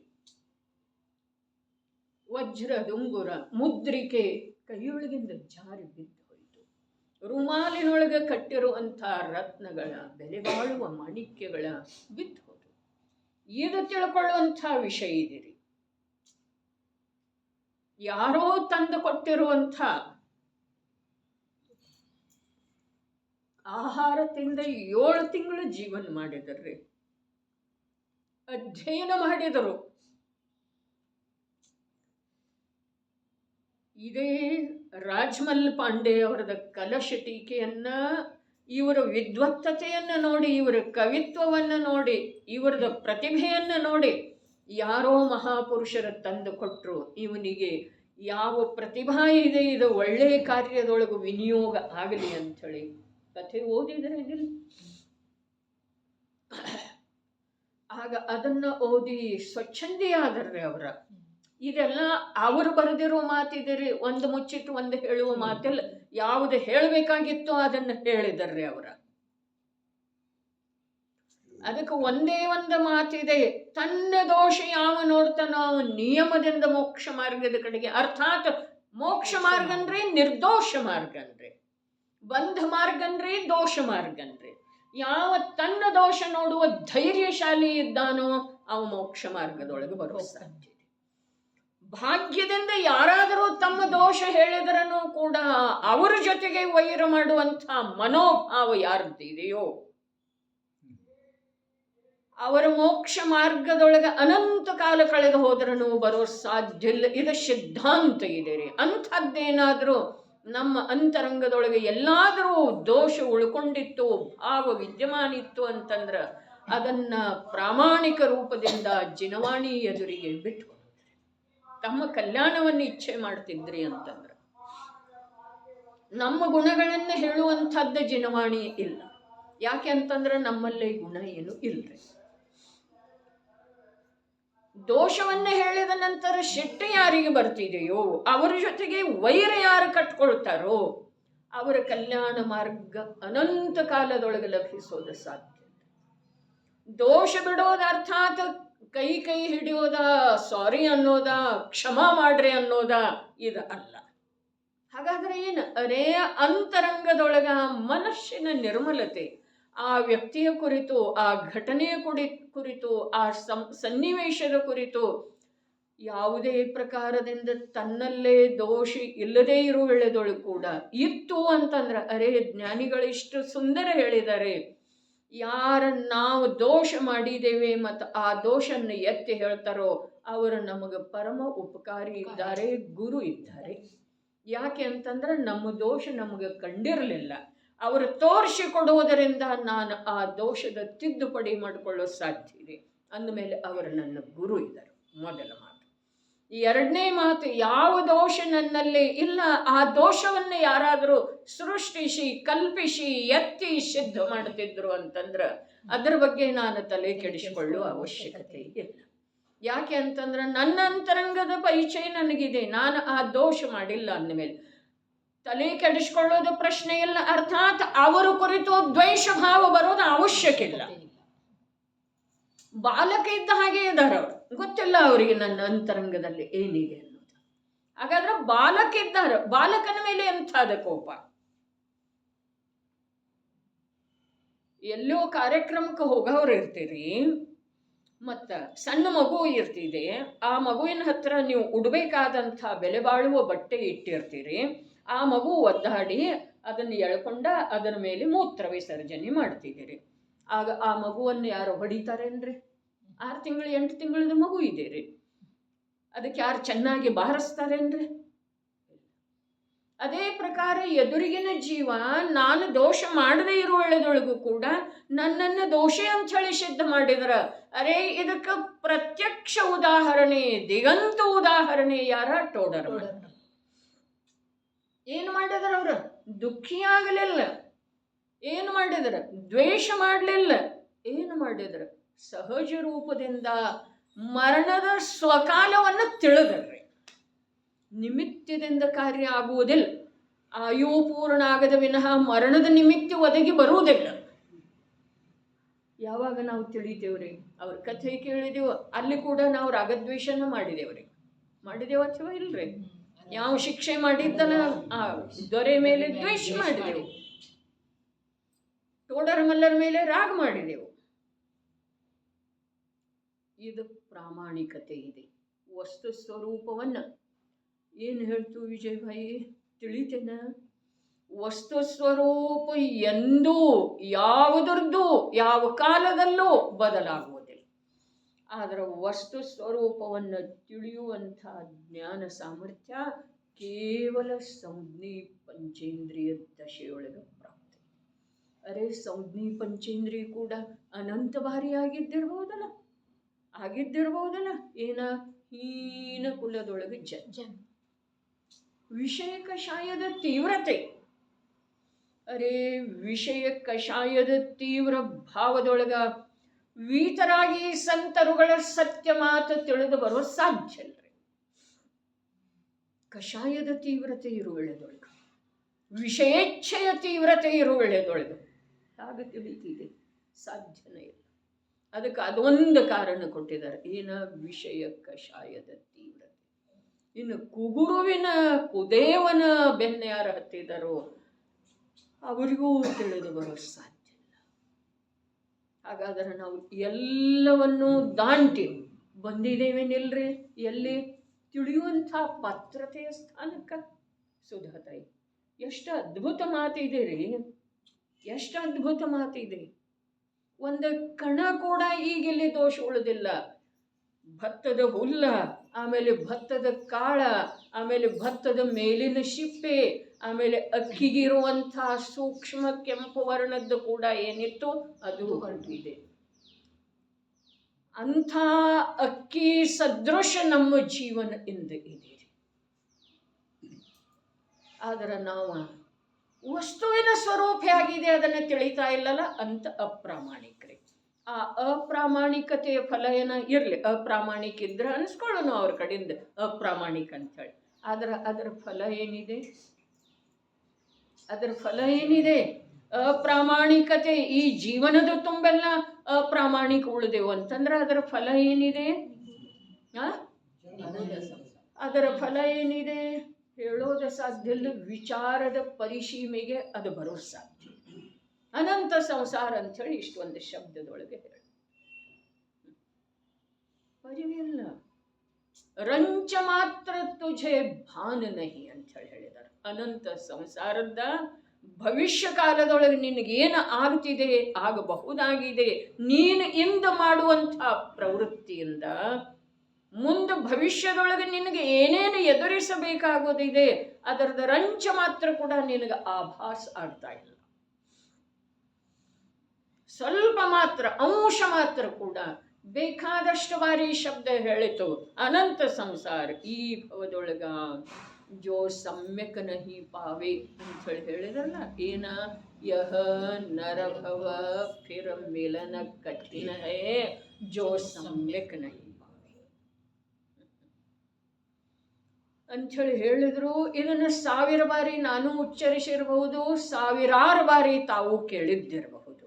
ವಜ್ರ ದುಂಗುರ ಮುದ್ರಿಕೆ ಕೈಯೊಳಗಿಂದ ಜಾರಿ ಬಿದ್ದು ಹೋಯಿತು. ರುಮಾಲಿನೊಳಗೆ ಕಟ್ಟಿರುವಂಥ ರತ್ನಗಳ ಬೆಲೆ ಬಾಳುವ ಮಾಣಿಕ್ಯಗಳ ಬಿದ್ದು ಹೋದು. ಇದು ತಿಳ್ಕೊಳ್ಳುವಂಥ ವಿಷಯ ಇದಿರಿ. ಯಾರೋ ತಂದು ಕೊಟ್ಟಿರುವಂಥ ಆಹಾರ ತಿಂದ 7 ತಿಂಗಳು ಜೀವನ ಮಾಡಿದರ್ರಿ, ಅಧ್ಯಯನ ಮಾಡಿದರು. ಇದೇ ರಾಜ್ಮಲ್ ಪಾಂಡೆ ಅವರದ ಕಲಶ ಟೀಕೆಯನ್ನ, ಇವರ ವಿದ್ವತ್ತತೆಯನ್ನು ನೋಡಿ, ಇವರ ಕವಿತ್ವವನ್ನು ನೋಡಿ, ಇವರದ ಪ್ರತಿಭೆಯನ್ನು ನೋಡಿ ಯಾರೋ ಮಹಾಪುರುಷರ ತಂದು ಕೊಟ್ಟರು. ಇವನಿಗೆ ಯಾವ ಪ್ರತಿಭಾ ಇದೆ, ಇದು ಒಳ್ಳೆಯ ಕಾರ್ಯದೊಳಗೆ ವಿನಿಯೋಗ ಆಗಲಿ ಅಂಥೇಳಿ ಕಥೆ ಓದಿದರೆ ಆಗ ಅದನ್ನ ಓದಿ ಸ್ವಚ್ಛಂದಿಯಾದರ್ರಿ ಅವರ. ಇದೆಲ್ಲ ಅವರು ಬರೆದಿರೋ ಮಾತಿದೆ, ಒಂದು ಮುಚ್ಚಿಟ್ಟು ಒಂದು ಹೇಳುವ ಮಾತಿಲ್ಲ. ಯಾವುದು ಹೇಳಬೇಕಾಗಿತ್ತೋ ಅದನ್ನು ಹೇಳಿದರ್ರಿ ಅವರ. ಅದಕ್ಕೆ ಒಂದೇ ಒಂದು ಮಾತಿದೆ, ತನ್ನ ದೋಷ ಯಾವ ನೋಡ್ತಾನೋ ಅವನು ನಿಯಮದಿಂದ ಮೋಕ್ಷ ಮಾರ್ಗದ ಕಡೆಗೆ. ಅರ್ಥಾತ್ ಮೋಕ್ಷ ಮಾರ್ಗ ಅಂದ್ರೆ ನಿರ್ದೋಷ ಮಾರ್ಗ ಅನ್ರಿ, ಬಂಧ ಮಾರ್ಗ ಅಂದ್ರೆ ದೋಷ ಮಾರ್ಗ ಅನ್ರಿ. ಯಾವ ತನ್ನ ದೋಷ ನೋಡುವ ಧೈರ್ಯಶಾಲಿ ಇದ್ದಾನೋ ಅವ ಮೋಕ್ಷ ಮಾರ್ಗದೊಳಗೆ ಬರುವ ಸಾಧ್ಯ. ಭಾಗ್ಯದಿಂದ ಯಾರಾದರೂ ತಮ್ಮ ದೋಷ ಹೇಳಿದ್ರೂ ಕೂಡ ಅವರ ಜೊತೆಗೆ ವೈರ ಮಾಡುವಂಥ ಮನೋಭಾವ ಯಾರದ್ದಿದೆಯೋ ಅವರ ಮೋಕ್ಷ ಮಾರ್ಗದೊಳಗೆ ಅನಂತ ಕಾಲ ಕಳೆದು ಹೋದ್ರೂ ಬರೋ ಸಾಧ್ಯ ಇಲ್ಲ. ಇದು ಸಿದ್ಧಾಂತ ಇದೆ ರೀ. ಅಂಥದ್ದೇನಾದರೂ ನಮ್ಮ ಅಂತರಂಗದೊಳಗೆ ಎಲ್ಲಾದರೂ ದೋಷ ಉಳ್ಕೊಂಡಿತ್ತು, ಭಾವ ವಿದ್ಯಮಾನ ಇತ್ತು ಅಂತಂದ್ರೆ ಅದನ್ನ ಪ್ರಾಮಾಣಿಕ ರೂಪದಿಂದ ಜಿನವಾಣಿ ಎದುರಿಗೆ ಬಿಟ್ಟು ತಮ್ಮ ಕಲ್ಯಾಣವನ್ನು ಇಚ್ಛೆ ಮಾಡ್ತಿದ್ರಿ ಅಂತಂದ್ರೆ, ನಮ್ಮ ಗುಣಗಳನ್ನು ಹೇಳುವಂಥದ್ದು ಜಿನವಾಣಿ ಇಲ್ಲ. ಯಾಕೆ ಅಂತಂದ್ರೆ ನಮ್ಮಲ್ಲೇ ಗುಣ ಏನು ಇಲ್ರಿ. ದೋಷವನ್ನ ಹೇಳಿದ ನಂತರ ಶಿಟ್ಟೆ ಯಾರಿಗೆ ಬರ್ತಿದೆಯೋ ಅವರ ಜೊತೆಗೆ ವೈರ ಯಾರು ಕಟ್ಕೊಳ್ತಾರೋ ಅವರ ಕಲ್ಯಾಣ ಮಾರ್ಗ ಅನಂತ ಕಾಲದೊಳಗೆ ಲಭಿಸೋದು ಸಾಧ್ಯ. ದೋಷ ಬಿಡೋದ ಅರ್ಥಾತ್ ಕೈ ಹಿಡಿಯೋದ, ಸಾರಿ ಅನ್ನೋದ, ಕ್ಷಮಾ ಮಾಡ್ರಿ ಅನ್ನೋದ ಇದು ಅಲ್ಲ. ಹಾಗಾದ್ರೆ ಏನು? ಅರೇ ಅಂತರಂಗದೊಳಗ ಮನಸ್ಸಿನ ನಿರ್ಮಲತೆ, ಆ ವ್ಯಕ್ತಿಯ ಕುರಿತು, ಆ ಘಟನೆಯ ಕುರಿತು, ಆ ಸನ್ನಿವೇಶದ ಕುರಿತು ಯಾವುದೇ ಪ್ರಕಾರದಿಂದ ತನ್ನಲ್ಲೇ ದೋಷ ಇಲ್ಲದೇ ಇರುವ ವೇಳೆದೊಳಗೆ ಕೂಡ ಇತ್ತು ಅಂತಂದ್ರೆ, ಅರೇ ಜ್ಞಾನಿಗಳಿಷ್ಟು ಸುಂದರ ಹೇಳಿದ್ದಾರೆ, ಯಾರ ನಾವು ದೋಷ ಮಾಡಿದ್ದೇವೆ ಮತ್ತು ಆ ದೋಷನ್ನು ಎತ್ತಿ ಹೇಳ್ತಾರೋ ಅವರು ನಮಗೆ ಪರಮ ಉಪಕಾರಿ ಇದ್ದಾರೆ, ಗುರು ಇದ್ದಾರೆ. ಯಾಕೆ ಅಂತಂದ್ರೆ ನಮ್ಮ ದೋಷ ನಮಗೆ ಕಂಡಿರಲಿಲ್ಲ, ಅವರು ತೋರಿಸಿಕೊಡುವುದರಿಂದ ನಾನು ಆ ದೋಷದ ತಿದ್ದುಪಡಿ ಮಾಡಿಕೊಳ್ಳೋ ಸಾಧ್ಯ ಇದೆ. ಅಂದಮೇಲೆ ಅವರು ನನ್ನ ಗುರು ಇದ್ದಾರೆ. ಮೊದಲ ಮಾತು. ಎರಡನೇ ಮಾತು, ಯಾವ ದೋಷ ನನ್ನಲ್ಲಿ ಇಲ್ಲ ಆ ದೋಷವನ್ನು ಯಾರಾದರೂ ಸೃಷ್ಟಿಸಿ ಕಲ್ಪಿಸಿ ಎತ್ತಿ ಸಿದ್ಧ ಮಾಡುತ್ತಿದ್ರು ಅಂತಂದ್ರೆ ಅದರ ಬಗ್ಗೆ ನಾನು ತಲೆ ಕೆಡಿಸಿಕೊಳ್ಳುವ ಅವಶ್ಯಕತೆ ಇಲ್ಲ. ಯಾಕೆ ಅಂತಂದ್ರೆ ನನ್ನ ಅಂತರಂಗದ ಪರಿಚಯ ನನಗಿದೆ, ನಾನು ಆ ದೋಷ ಮಾಡಿಲ್ಲ ಅಂದಮೇಲೆ ತಲೆ ಕೆಡಿಸಿಕೊಳ್ಳೋದು ಪ್ರಶ್ನೆ ಇಲ್ಲ. ಅರ್ಥಾತ್ ಅವರ ಕುರಿತು ದ್ವೇಷ ಭಾವ ಬರೋದು ಅವಶ್ಯಕ ಇಲ್ಲ. ಬಾಲಕ ಇದ್ದ ಹಾಗೆ ಇದ್ದಾರೆ ಅವರು, ಗೊತ್ತಿಲ್ಲ ಅವರಿಗೆ ನನ್ನ ಅಂತರಂಗದಲ್ಲಿ ಏನಿದೆ ಅನ್ನೋದು. ಹಾಗಾದ್ರೆ ಬಾಲಕ ಇದ್ದಾರೆ, ಬಾಲಕನ ಮೇಲೆ ಎಂಥಾದ ಕೋಪ. ಎಲ್ಲೋ ಕಾರ್ಯಕ್ರಮಕ್ಕೆ ಹೋಗೋರು ಇರ್ತೀರಿ, ಮತ್ತ ಸಣ್ಣ ಮಗು ಇರ್ತಿದೆ, ಆ ಮಗುವಿನ ಹತ್ರ ನೀವು ಉಡ್ಬೇಕಾದಂಥ ಬೆಲೆ ಬಾಳುವ ಬಟ್ಟೆ ಇಟ್ಟಿರ್ತೀರಿ. ಆ ಮಗು ಒದ್ದಾಡಿ ಅದನ್ನು ಎಳ್ಕೊಂಡ ಅದರ ಮೇಲೆ ಮೂತ್ರ ವಿಸರ್ಜನೆ ಮಾಡ್ತಿದ್ದೀರಿ. ಆಗ ಆ ಮಗುವನ್ನು ಯಾರು ಹೊಡಿತಾರೇನ್ರಿ? 6 ತಿಂಗಳು 8 ತಿಂಗಳದ ಮಗು ಇದೆ ರೀ, ಅದಕ್ಕೆ ಯಾರು ಚೆನ್ನಾಗಿ ಬಾರಿಸ್ತಾರೇನ್ರಿ? ಅದೇ ಪ್ರಕಾರ ಎದುರಿಗಿನ ಜೀವ ನಾನು ದೋಷ ಮಾಡದೇ ಇರುವ ವೇಳೆದೊಳಗೂ ಕೂಡ ನನ್ನನ್ನು ದೋಷ ಅಂತ ಹೇಳಿ ಸಿದ್ಧ ಮಾಡಿದ್ರ, ಅರೇ ಇದಕ್ಕೆ ಪ್ರತ್ಯಕ್ಷ ಉದಾಹರಣೆ, ದಿಗಂತ ಉದಾಹರಣೆ ಯಾರ? ಟೋಡರ್. ಏನು ಮಾಡಿದ್ರ ಅವರು? ದುಃಖಿಯಾಗಲಿಲ್ಲ. ಏನು ಮಾಡಿದ್ರ? ದ್ವೇಷ ಮಾಡಲಿಲ್ಲ. ಏನು ಮಾಡಿದ್ರ? ಸಹಜ ರೂಪದಿಂದ ಮರಣದ ಸ್ವಕಾಲವನ್ನು ತಿಳಿದ್ರಿ. ನಿಮಿತ್ತದಿಂದ ಕಾರ್ಯ ಆಗುವುದಿಲ್ಲ. ಆಯು ಪೂರ್ಣ ಆಗದ ವಿನಃ ಮರಣದ ನಿಮಿತ್ತ ಒದಗಿ ಬರುವುದಿಲ್ಲ. ಯಾವಾಗ ನಾವು ತಿಳಿತೇವ್ರಿ? ಅವ್ರ ಕಥೆ ಕೇಳಿದೆವು, ಅಲ್ಲಿ ಕೂಡ ನಾವು ರಾಗದ್ವೇಷನ ಮಾಡಿದೇವ್ರಿ. ಮಾಡಿದೇವ ಅಥವಾ ಇಲ್ರಿ? ಯಾವ ಶಿಕ್ಷೆ ಮಾಡಿದ್ದಲ್ಲ ಆ ದೊರೆ ಮೇಲೆ ದ್ವೇಷ ಮಾಡಿದೆವು, ಟೋಡರ ಮಲ್ಲರ ಮೇಲೆ ರಾಗ ಮಾಡಿದೆವು. ಇದು ಪ್ರಾಮಾಣಿಕತೆ ಇದೆ. ವಸ್ತು ಸ್ವರೂಪವನ್ನ ಏನು ಹೇಳ್ತು ವಿಜಯಭಾಯಿ ತಿಳಿತೇನ? ವಸ್ತು ಸ್ವರೂಪ ಎಂದೂ ಯಾವುದರದ್ದು ಯಾವ ಕಾಲದಲ್ಲೂ ಬದಲಾಗುವುದಿಲ್ಲ. ಆದರೆ ವಸ್ತು ಸ್ವರೂಪವನ್ನು ತಿಳಿಯುವಂಥ ಜ್ಞಾನ ಸಾಮರ್ಥ್ಯ ಕೇವಲ ಸಂಜ್ಞಿ ಪಂಚೇಂದ್ರಿಯ ದಶೆಯೊಳಗೆ ಪ್ರಾಪ್ತಿ. ಅರೆ ಸಂಜ್ಞಿ ಪಂಚೇಂದ್ರಿಯ ಕೂಡ ಅನಂತ ಬಾರಿ ಆಗಿದ್ದಿರ್ಬೋದಲ್ಲ, ಏನ ಹೀನ ಕುಲದೊಳಗೆ ಜನ್ಮ. ವಿಷಯ ಕಷಾಯದ ತೀವ್ರತೆ, ಅರೆ ವಿಷಯ ಕಷಾಯದ ತೀವ್ರ ಭಾವದೊಳಗ ವೀತರಾಗಿ ಸಂತರುಗಳ ಸತ್ಯ ಮಾತು ತಿಳಿದು ಬರುವ ಸಾಧ್ಯ ಅಲ್ರಿ. ಕಷಾಯದ ತೀವ್ರತೆ ಇರುವೆಳೆದೊಳಗ, ವಿಷಯೇಚ್ಛೆಯ ತೀವ್ರತೆ ಇರುವೆಳೆದೊಳಗ ಹಾಗೆ ತಿಳಿತಿದೆ, ಸಾಧ್ಯನೇ ಇಲ್ಲ. ಅದಕ್ಕೆ ಅದೊಂದು ಕಾರಣ ಕೊಟ್ಟಿದ್ದಾರೆ, ಏನ ವಿಷಯ ಕಷಾಯದ ತೀವ್ರತೆ. ಇನ್ನು ಕುಗುರುವಿನ ಕುದೇವನ ಬೆನ್ನ ಯಾರು ಹತ್ತಿದಾರೋ ಅವರಿಗೂ ತಿಳಿದು ಬರೋ ಸಾಧ್ಯ ಇಲ್ಲ. ಹಾಗಾದರೆ ನಾವು ಎಲ್ಲವನ್ನೂ ದಾಂಟಿ ಬಂದಿದ್ದೇವೇನಿಲ್ರಿ ಎಲ್ಲಿ? ತಿಳಿಯುವಂಥ ಪಾತ್ರತೆಯ ಸ್ಥಾನಕ್ಕೆ. ಸುಧಾತಾಯಿ ಎಷ್ಟು ಅದ್ಭುತ ಮಾತಿದೆ ರೀ, ಎಷ್ಟು ಅದ್ಭುತ ಮಾತಿದೆ. ಒಂದು ಕಣ ಕೂಡ ಈಗಿಲ್ಲಿ ದೋಷ ಉಳಿದಿಲ್ಲ. ಭತ್ತದ ಹುಲ್ಲ, ಆಮೇಲೆ ಭತ್ತದ ಕಾಳ, ಆಮೇಲೆ ಭತ್ತದ ಮೇಲಿನ ಶಿಪ್ಪೆ, ಆಮೇಲೆ ಅಕ್ಕಿಗಿರುವಂಥ ಸೂಕ್ಷ್ಮ ಕೆಂಪು ವರ್ಣದ್ದು ಕೂಡ ಏನಿತ್ತು ಅದು ಹೊರಟಿದೆ. ಅಂಥ ಅಕ್ಕಿ ಸದೃಶ ನಮ್ಮ ಜೀವನ ಇದೆ. ಆದರೆ ನಾವು ವಸ್ತುವಿನ ಸ್ವರೂಪ ಆಗಿದೆ ಅದನ್ನು ತಿಳಿತಾ ಇಲ್ಲಲ್ಲ ಅಂತ ಅಪ್ರಾಮಾಣಿಕರೇ. ಆ ಅಪ್ರಾಮಾಣಿಕತೆಯ ಫಲ ಏನ ಇರಲಿ, ಅಪ್ರಾಮಾಣಿಕ ಇದ್ರೆ ಅನ್ಸ್ಕೊಳ್ಳೋಣ ಅವ್ರ ಕಡೆಯಿಂದ ಅಪ್ರಾಮಾಣಿಕ ಅಂಥೇಳಿ. ಆದ್ರೆ ಅದರ ಫಲ ಏನಿದೆ? ಅಪ್ರಾಮಾಣಿಕತೆ ಈ ಜೀವನದ ತುಂಬೆಲ್ಲ ಅಪ್ರಾಮಾಣಿಕ ಉಳಿದೆವು ಅಂತಂದ್ರೆ ಅದರ ಫಲ ಏನಿದೆ? ಅದರ ಫಲ ಏನಿದೆ ಹೇಳೋದು ಸಾಧ್ಯ ಇಲ್ಲ. ವಿಚಾರದ ಪರಿಸೀಮೆಗೆ ಅದು ಬರೋ ಸಾಧ್ಯ. ಅನಂತ ಸಂಸಾರ ಅಂಥೇಳಿ ಇಷ್ಟೊಂದು ಶಬ್ದದೊಳಗೆ ಹೇಳಿ ಪರಿವಿಲ್ಲ. ರಂಚ ಮಾತ್ರ ತುझे ಭಾನ ನಹಿ ಅಂಥೇಳಿ ಹೇಳಿದ್ದಾರೆ. ಅನಂತ ಸಂಸಾರದ ಭವಿಷ್ಯ ಕಾಲದೊಳಗೆ ನಿನಗೇನು ಆಗ್ತಿದೆ, ಆಗಬಹುದಾಗಿದೆ, ನೀನು ಇಂದು ಮಾಡುವಂಥ ಪ್ರವೃತ್ತಿಯಿಂದ ಮುಂದೆ ಭವಿಷ್ಯದೊಳಗೆ ನಿನಗೆ ಏನೇನು ಎದುರಿಸಬೇಕಾಗೋದಿದೆ ಅದರದ ರಂಚ ಮಾತ್ರ ಕೂಡ ನಿನಗೆ ಆಭಾಸ ಆಗ್ತಾ ಇಲ್ಲ. ಸ್ವಲ್ಪ ಮಾತ್ರ, ಅಂಶ ಮಾತ್ರ ಕೂಡ. ಬೇಕಾದಷ್ಟು ಬಾರಿ ಶಬ್ದ ಹೇಳಿತು ಅನಂತ ಸಂಸಾರ ಈ ಭವದೊಳಗ ಜೋ ಸಮ್ಯಕ್ ನಹಿ ಪಾವೆ ಅಂತ ಹೇಳಿದ್ರಲ್ಲ. ಏನ ಯಹ ನರಭವ ಫಿರ ಮಿಲನ ಕಠಿಣ ಹೇ ಜೋ ಸಮ್ಯಕ್ ನಹಿ ಅಂಥೇಳಿ ಹೇಳಿದ್ರು. ಇದನ್ನು 1000 ಬಾರಿ ನಾನು ಉಚ್ಚರಿಸಿರಬಹುದು, 1000 ಬಾರಿ ತಾವು ಕೇಳಿದ್ದಿರಬಹುದು.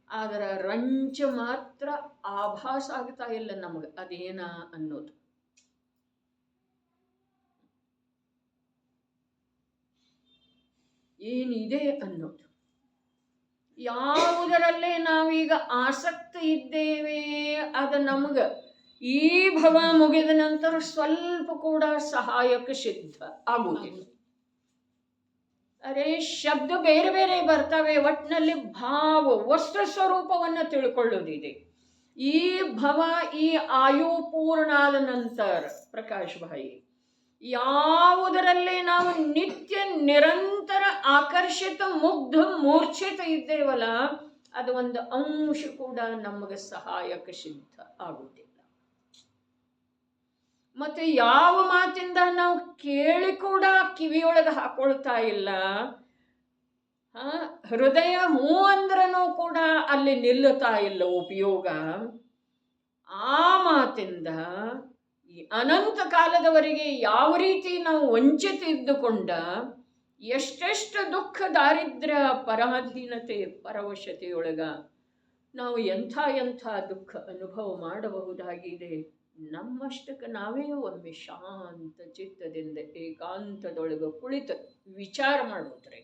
ಆದರೆ ರಂಚ ಮಾತ್ರ ಆಭಾಸ ಆಗ್ತಾ ಇಲ್ಲ ನಮಗೆ ಅದೇನ ಅನ್ನೋದು. ಏನಿದೆ ಅನ್ನೋದು. ಯಾವುದರಲ್ಲೇ ನಾವೀಗ ಆಸಕ್ತಿ ಇದ್ದೇವೆ ಅದು ನಮಗೆ ಈ ಭವ ಮುಗಿದ ನಂತರ ಸ್ವಲ್ಪ ಕೂಡ ಸಹಾಯಕ ಸಿದ್ಧ ಆಗುವುದಿಲ್ಲ. ಅರೆ ಶಬ್ದ ಬೇರೆ ಬೇರೆ ಬರ್ತವೆ, ಒಟ್ಟಿನಲ್ಲಿ ಭಾವ ವಸ್ತು ಸ್ವರೂಪವನ್ನು ತಿಳ್ಕೊಳ್ಳೋದಿದೆ. ಈ ಭವ ಈ ಆಯು ಪೂರ್ಣ ಆದ ನಂತರ ಪ್ರಕಾಶ್ ಭಾಯಿ ಯಾವುದರಲ್ಲಿ ನಾವು ನಿತ್ಯ ನಿರಂತರ ಆಕರ್ಷಿತ ಮುಗ್ಧ ಮೂರ್ಛಿತ ಇದ್ದೇವಲ್ಲ ಅದು ಒಂದು ಅಂಶ ಕೂಡ ನಮಗೆ ಸಹಾಯಕ ಸಿದ್ಧ ಆಗುವುದಿಲ್ಲ. ಮತ್ತೆ ಯಾವ ಮಾತಿಂದ ನಾವು ಕೇಳಿ ಕೂಡ ಕಿವಿಯೊಳಗೆ ಹಾಕೊಳ್ತಾ ಇಲ್ಲ. ಹೃದಯ ಹೂ ಅಂದ್ರೂ ಕೂಡ ಅಲ್ಲಿ ನಿಲ್ಲುತ್ತಾ ಇಲ್ಲ ಉಪಯೋಗ. ಆ ಮಾತಿಂದ ಈ ಅನಂತ ಕಾಲದವರೆಗೆ ಯಾವ ರೀತಿ ನಾವು ವಂಚಿತ ಇದ್ದುಕೊಂಡ ಎಷ್ಟೆಷ್ಟು ದುಃಖ ದಾರಿದ್ರ್ಯ ಪರಾಧೀನತೆ ಪರವಶತೆಯೊಳಗ ನಾವು ಎಂಥ ದುಃಖ ಅನುಭವ ಮಾಡಬಹುದಾಗಿದೆ ನಮ್ಮಷ್ಟಕ್ಕೆ ನಾವೇ ಒಮ್ಮೆ ಶಾಂತ ಚಿತ್ತದಿಂದ ಏಕಾಂತದೊಳಗೆ ಕುಳಿತು ವಿಚಾರ ಮಾಡೋದ್ರಿ.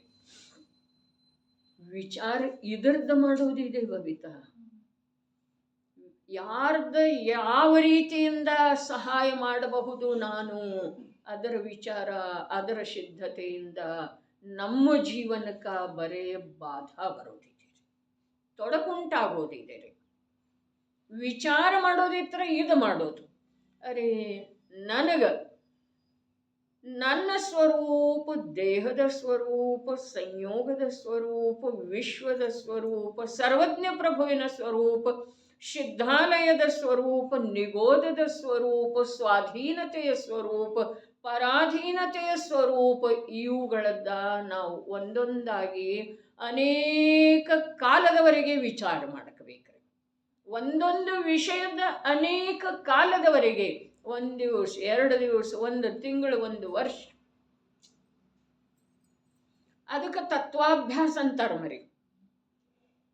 ವಿಚಾರ ಇದರ್ದು ಮಾಡೋದಿದೆ ಬಬಿತಾ. ಯಾರ್ದ ಯಾವ ರೀತಿಯಿಂದ ಸಹಾಯ ಮಾಡಬಹುದು ನಾನು, ಅದರ ವಿಚಾರ, ಅದರ ಸಿದ್ಧತೆಯಿಂದ ನಮ್ಮ ಜೀವನಕ್ಕೆ ಬರೇ ಬಾಧಾ ಬರೋದಿದೆ, ತೊಡಕುಂಟಾಗೋದಿದೆ. ವಿಚಾರ ಮಾಡೋದಿದ್ರೆ ಇದು ಮಾಡೋದು. ಅರೆ ನನಗೆ ನನ್ನ ಸ್ವರೂಪ, ದೇಹದ ಸ್ವರೂಪ, ಸಂಯೋಗದ ಸ್ವರೂಪ, ವಿಶ್ವದ ಸ್ವರೂಪ, ಸರ್ವಜ್ಞ ಪ್ರಭುವಿನ ಸ್ವರೂಪ, ಸಿದ್ಧಾಲಯದ ಸ್ವರೂಪ, ನಿಗೋಧದ ಸ್ವರೂಪ, ಸ್ವಾಧೀನತೆಯ ಸ್ವರೂಪ, ಪರಾಧೀನತೆಯ ಸ್ವರೂಪ, ಇವುಗಳದ್ದ ನಾವು ಒಂದೊಂದಾಗಿ ಅನೇಕ ಕಾಲದವರೆಗೆ ವಿಚಾರ ಮಾಡಬೇಕು. ಒಂದೊಂದು ವಿಷಯದ ಅನೇಕ ಕಾಲದವರೆಗೆ, 1 ದಿವಸ, 2 ದಿವಸ, 1 ತಿಂಗಳು, 1 ವರ್ಷ. ಅದಕ್ಕೆ ತತ್ವಾಭ್ಯಾಸ ಅಂತಾರೆ ಮರಿ.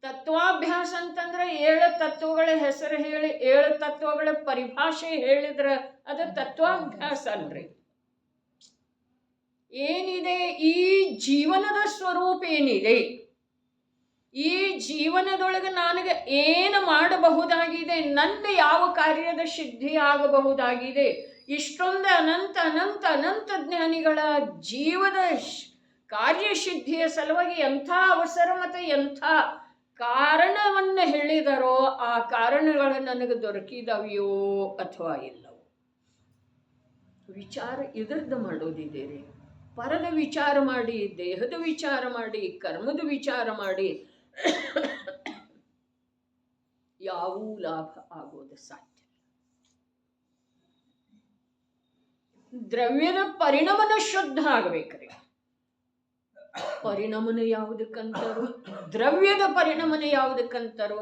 ತತ್ವಾಭ್ಯಾಸ ಅಂತಂದ್ರೆ 7 ತತ್ವಗಳ ಹೆಸರು ಹೇಳಿ 7 ತತ್ವಗಳ ಪರಿಭಾಷೆ ಹೇಳಿದ್ರೆ ಅದು ತತ್ವಾಭ್ಯಾಸ ಅಲ್ರಿ. ಏನಿದೆ ಈ ಜೀವನದ ಸ್ವರೂಪ ಏನಿದೆ, ಈ ಜೀವನದೊಳಗೆ ನನಗೆ ಏನು ಮಾಡಬಹುದಾಗಿದೆ, ನನ್ನ ಯಾವ ಕಾರ್ಯದ ಸಿದ್ಧಿ ಆಗಬಹುದಾಗಿದೆ, ಇಷ್ಟೊಂದು ಅನಂತ ಅನಂತ ಅನಂತ ಜ್ಞಾನಿಗಳ ಜೀವದ ಕಾರ್ಯಸಿದ್ಧಿಯ ಸಲುವಾಗಿ ಎಂಥ ಅವಸರ ಮತ್ತು ಎಂಥ ಕಾರಣವನ್ನು ಹೇಳಿದರೋ ಆ ಕಾರಣಗಳು ನನಗೆ ದೊರಕಿದವೆಯೋ ಅಥವಾ ಇಲ್ಲವೋ. ವಿಚಾರ ಇದರದ್ದು ಮಾಡೋದಿದೆ ರೀ. ಪರದ ವಿಚಾರ ಮಾಡಿ, ದೇಹದ ವಿಚಾರ ಮಾಡಿ, ಕರ್ಮದ ವಿಚಾರ ಮಾಡಿ ಯಾವೂ ಲಾಭ ಆಗೋದು ಸಾಧ್ಯ. ದ್ರವ್ಯದ ಪರಿಣಮನ ಶುದ್ಧ ಆಗಬೇಕ್ರಿ. ಪರಿಣಮನ ಯಾವುದಕ್ಕಂತಾರೋ, ದ್ರವ್ಯದ ಪರಿಣಮನ ಯಾವುದಕ್ಕಂತಾರೋ,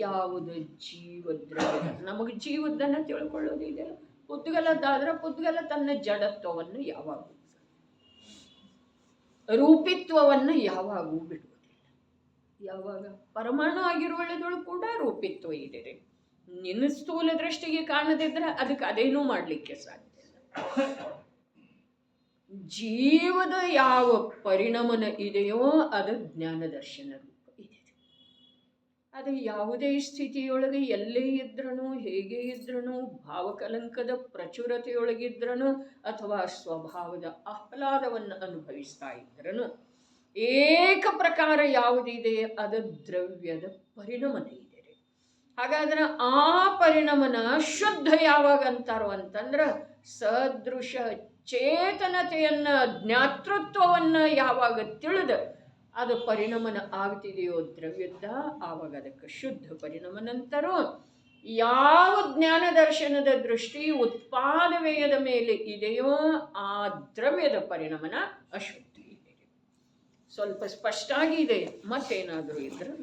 ಯಾವುದು ಜೀವದ್ರವ್ಯದ. ನಮಗೆ ಜೀವದ್ದನ್ನು ತಿಳ್ಕೊಳ್ಳೋದಿದೆ. ಪುದ್ಗಲದ್ದಾದ್ರೆ ಪುದ್ಗಲ ತನ್ನ ಜಡತ್ವವನ್ನು ಯಾವಾಗೂ, ರೂಪಿತ್ವವನ್ನು ಯಾವಾಗೂ ಬಿಡುವುದಿಲ್ಲ. ಯಾವಾಗ ಪರಮಾಣು ಆಗಿರುವಳದೊಳು ಕೂಡ ರೂಪಿತ್ವ ಇದೆ ರೀ. ನಿನ್ನ ಸ್ಥೂಲ ದೃಷ್ಟಿಗೆ ಕಾಣದಿದ್ರೆ ಅದಕ್ಕೆ ಅದೇನೂ ಮಾಡಲಿಕ್ಕೆ ಸಾಧ್ಯ ಇಲ್ಲ. ಜೀವದ ಯಾವ ಪರಿಣಮನ ಇದೆಯೋ ಅದು ಜ್ಞಾನ ದರ್ಶನ ರೂಪ ಇದೆ. ಅದು ಯಾವುದೇ ಸ್ಥಿತಿಯೊಳಗೆ ಎಲ್ಲೇ ಇದ್ರೂ, ಹೇಗೆ ಇದ್ರೂ, ಭಾವಕಲಂಕದ ಪ್ರಚುರತೆಯೊಳಗಿದ್ರೂ ಅಥವಾ ಸ್ವಭಾವದ ಆಹ್ಲಾದವನ್ನು ಅನುಭವಿಸ್ತಾ ಇದ್ರೂ, ಏಕ ಪ್ರಕಾರ ಯಾವುದಿದೆ ಅದು ದ್ರವ್ಯದ ಪರಿಣಮನ ಇದೆ. ಹಾಗಾದ್ರೆ ಆ ಪರಿಣಮನ ಶುದ್ಧ ಯಾವಾಗ ಅಂತಾರೋ ಅಂತಂದ್ರೆ, ಸದೃಶ ಚೇತನತೆಯನ್ನ, ಜ್ಞಾತೃತ್ವವನ್ನು ಯಾವಾಗ ತಿಳಿದ ಅದು ಪರಿಣಮನ ಆಗ್ತಿದೆಯೋ ದ್ರವ್ಯದ, ಆವಾಗ ಅದಕ್ಕೆ ಶುದ್ಧ ಪರಿಣಮನಂತರೋ. ಯಾವ ಜ್ಞಾನ ದರ್ಶನದ ದೃಷ್ಟಿ ಉತ್ಪಾದವ್ಯಯದ ಮೇಲೆ ಇದೆಯೋ ಆ ದ್ರವ್ಯದ ಪರಿಣಮನ ಅಶುದ್ಧ ಇದೆ. ಸ್ವಲ್ಪ ಸ್ಪಷ್ಟ ಆಗಿದೆ, ಮತ್ತೇನಾದರೂ ಇದ್ರೆ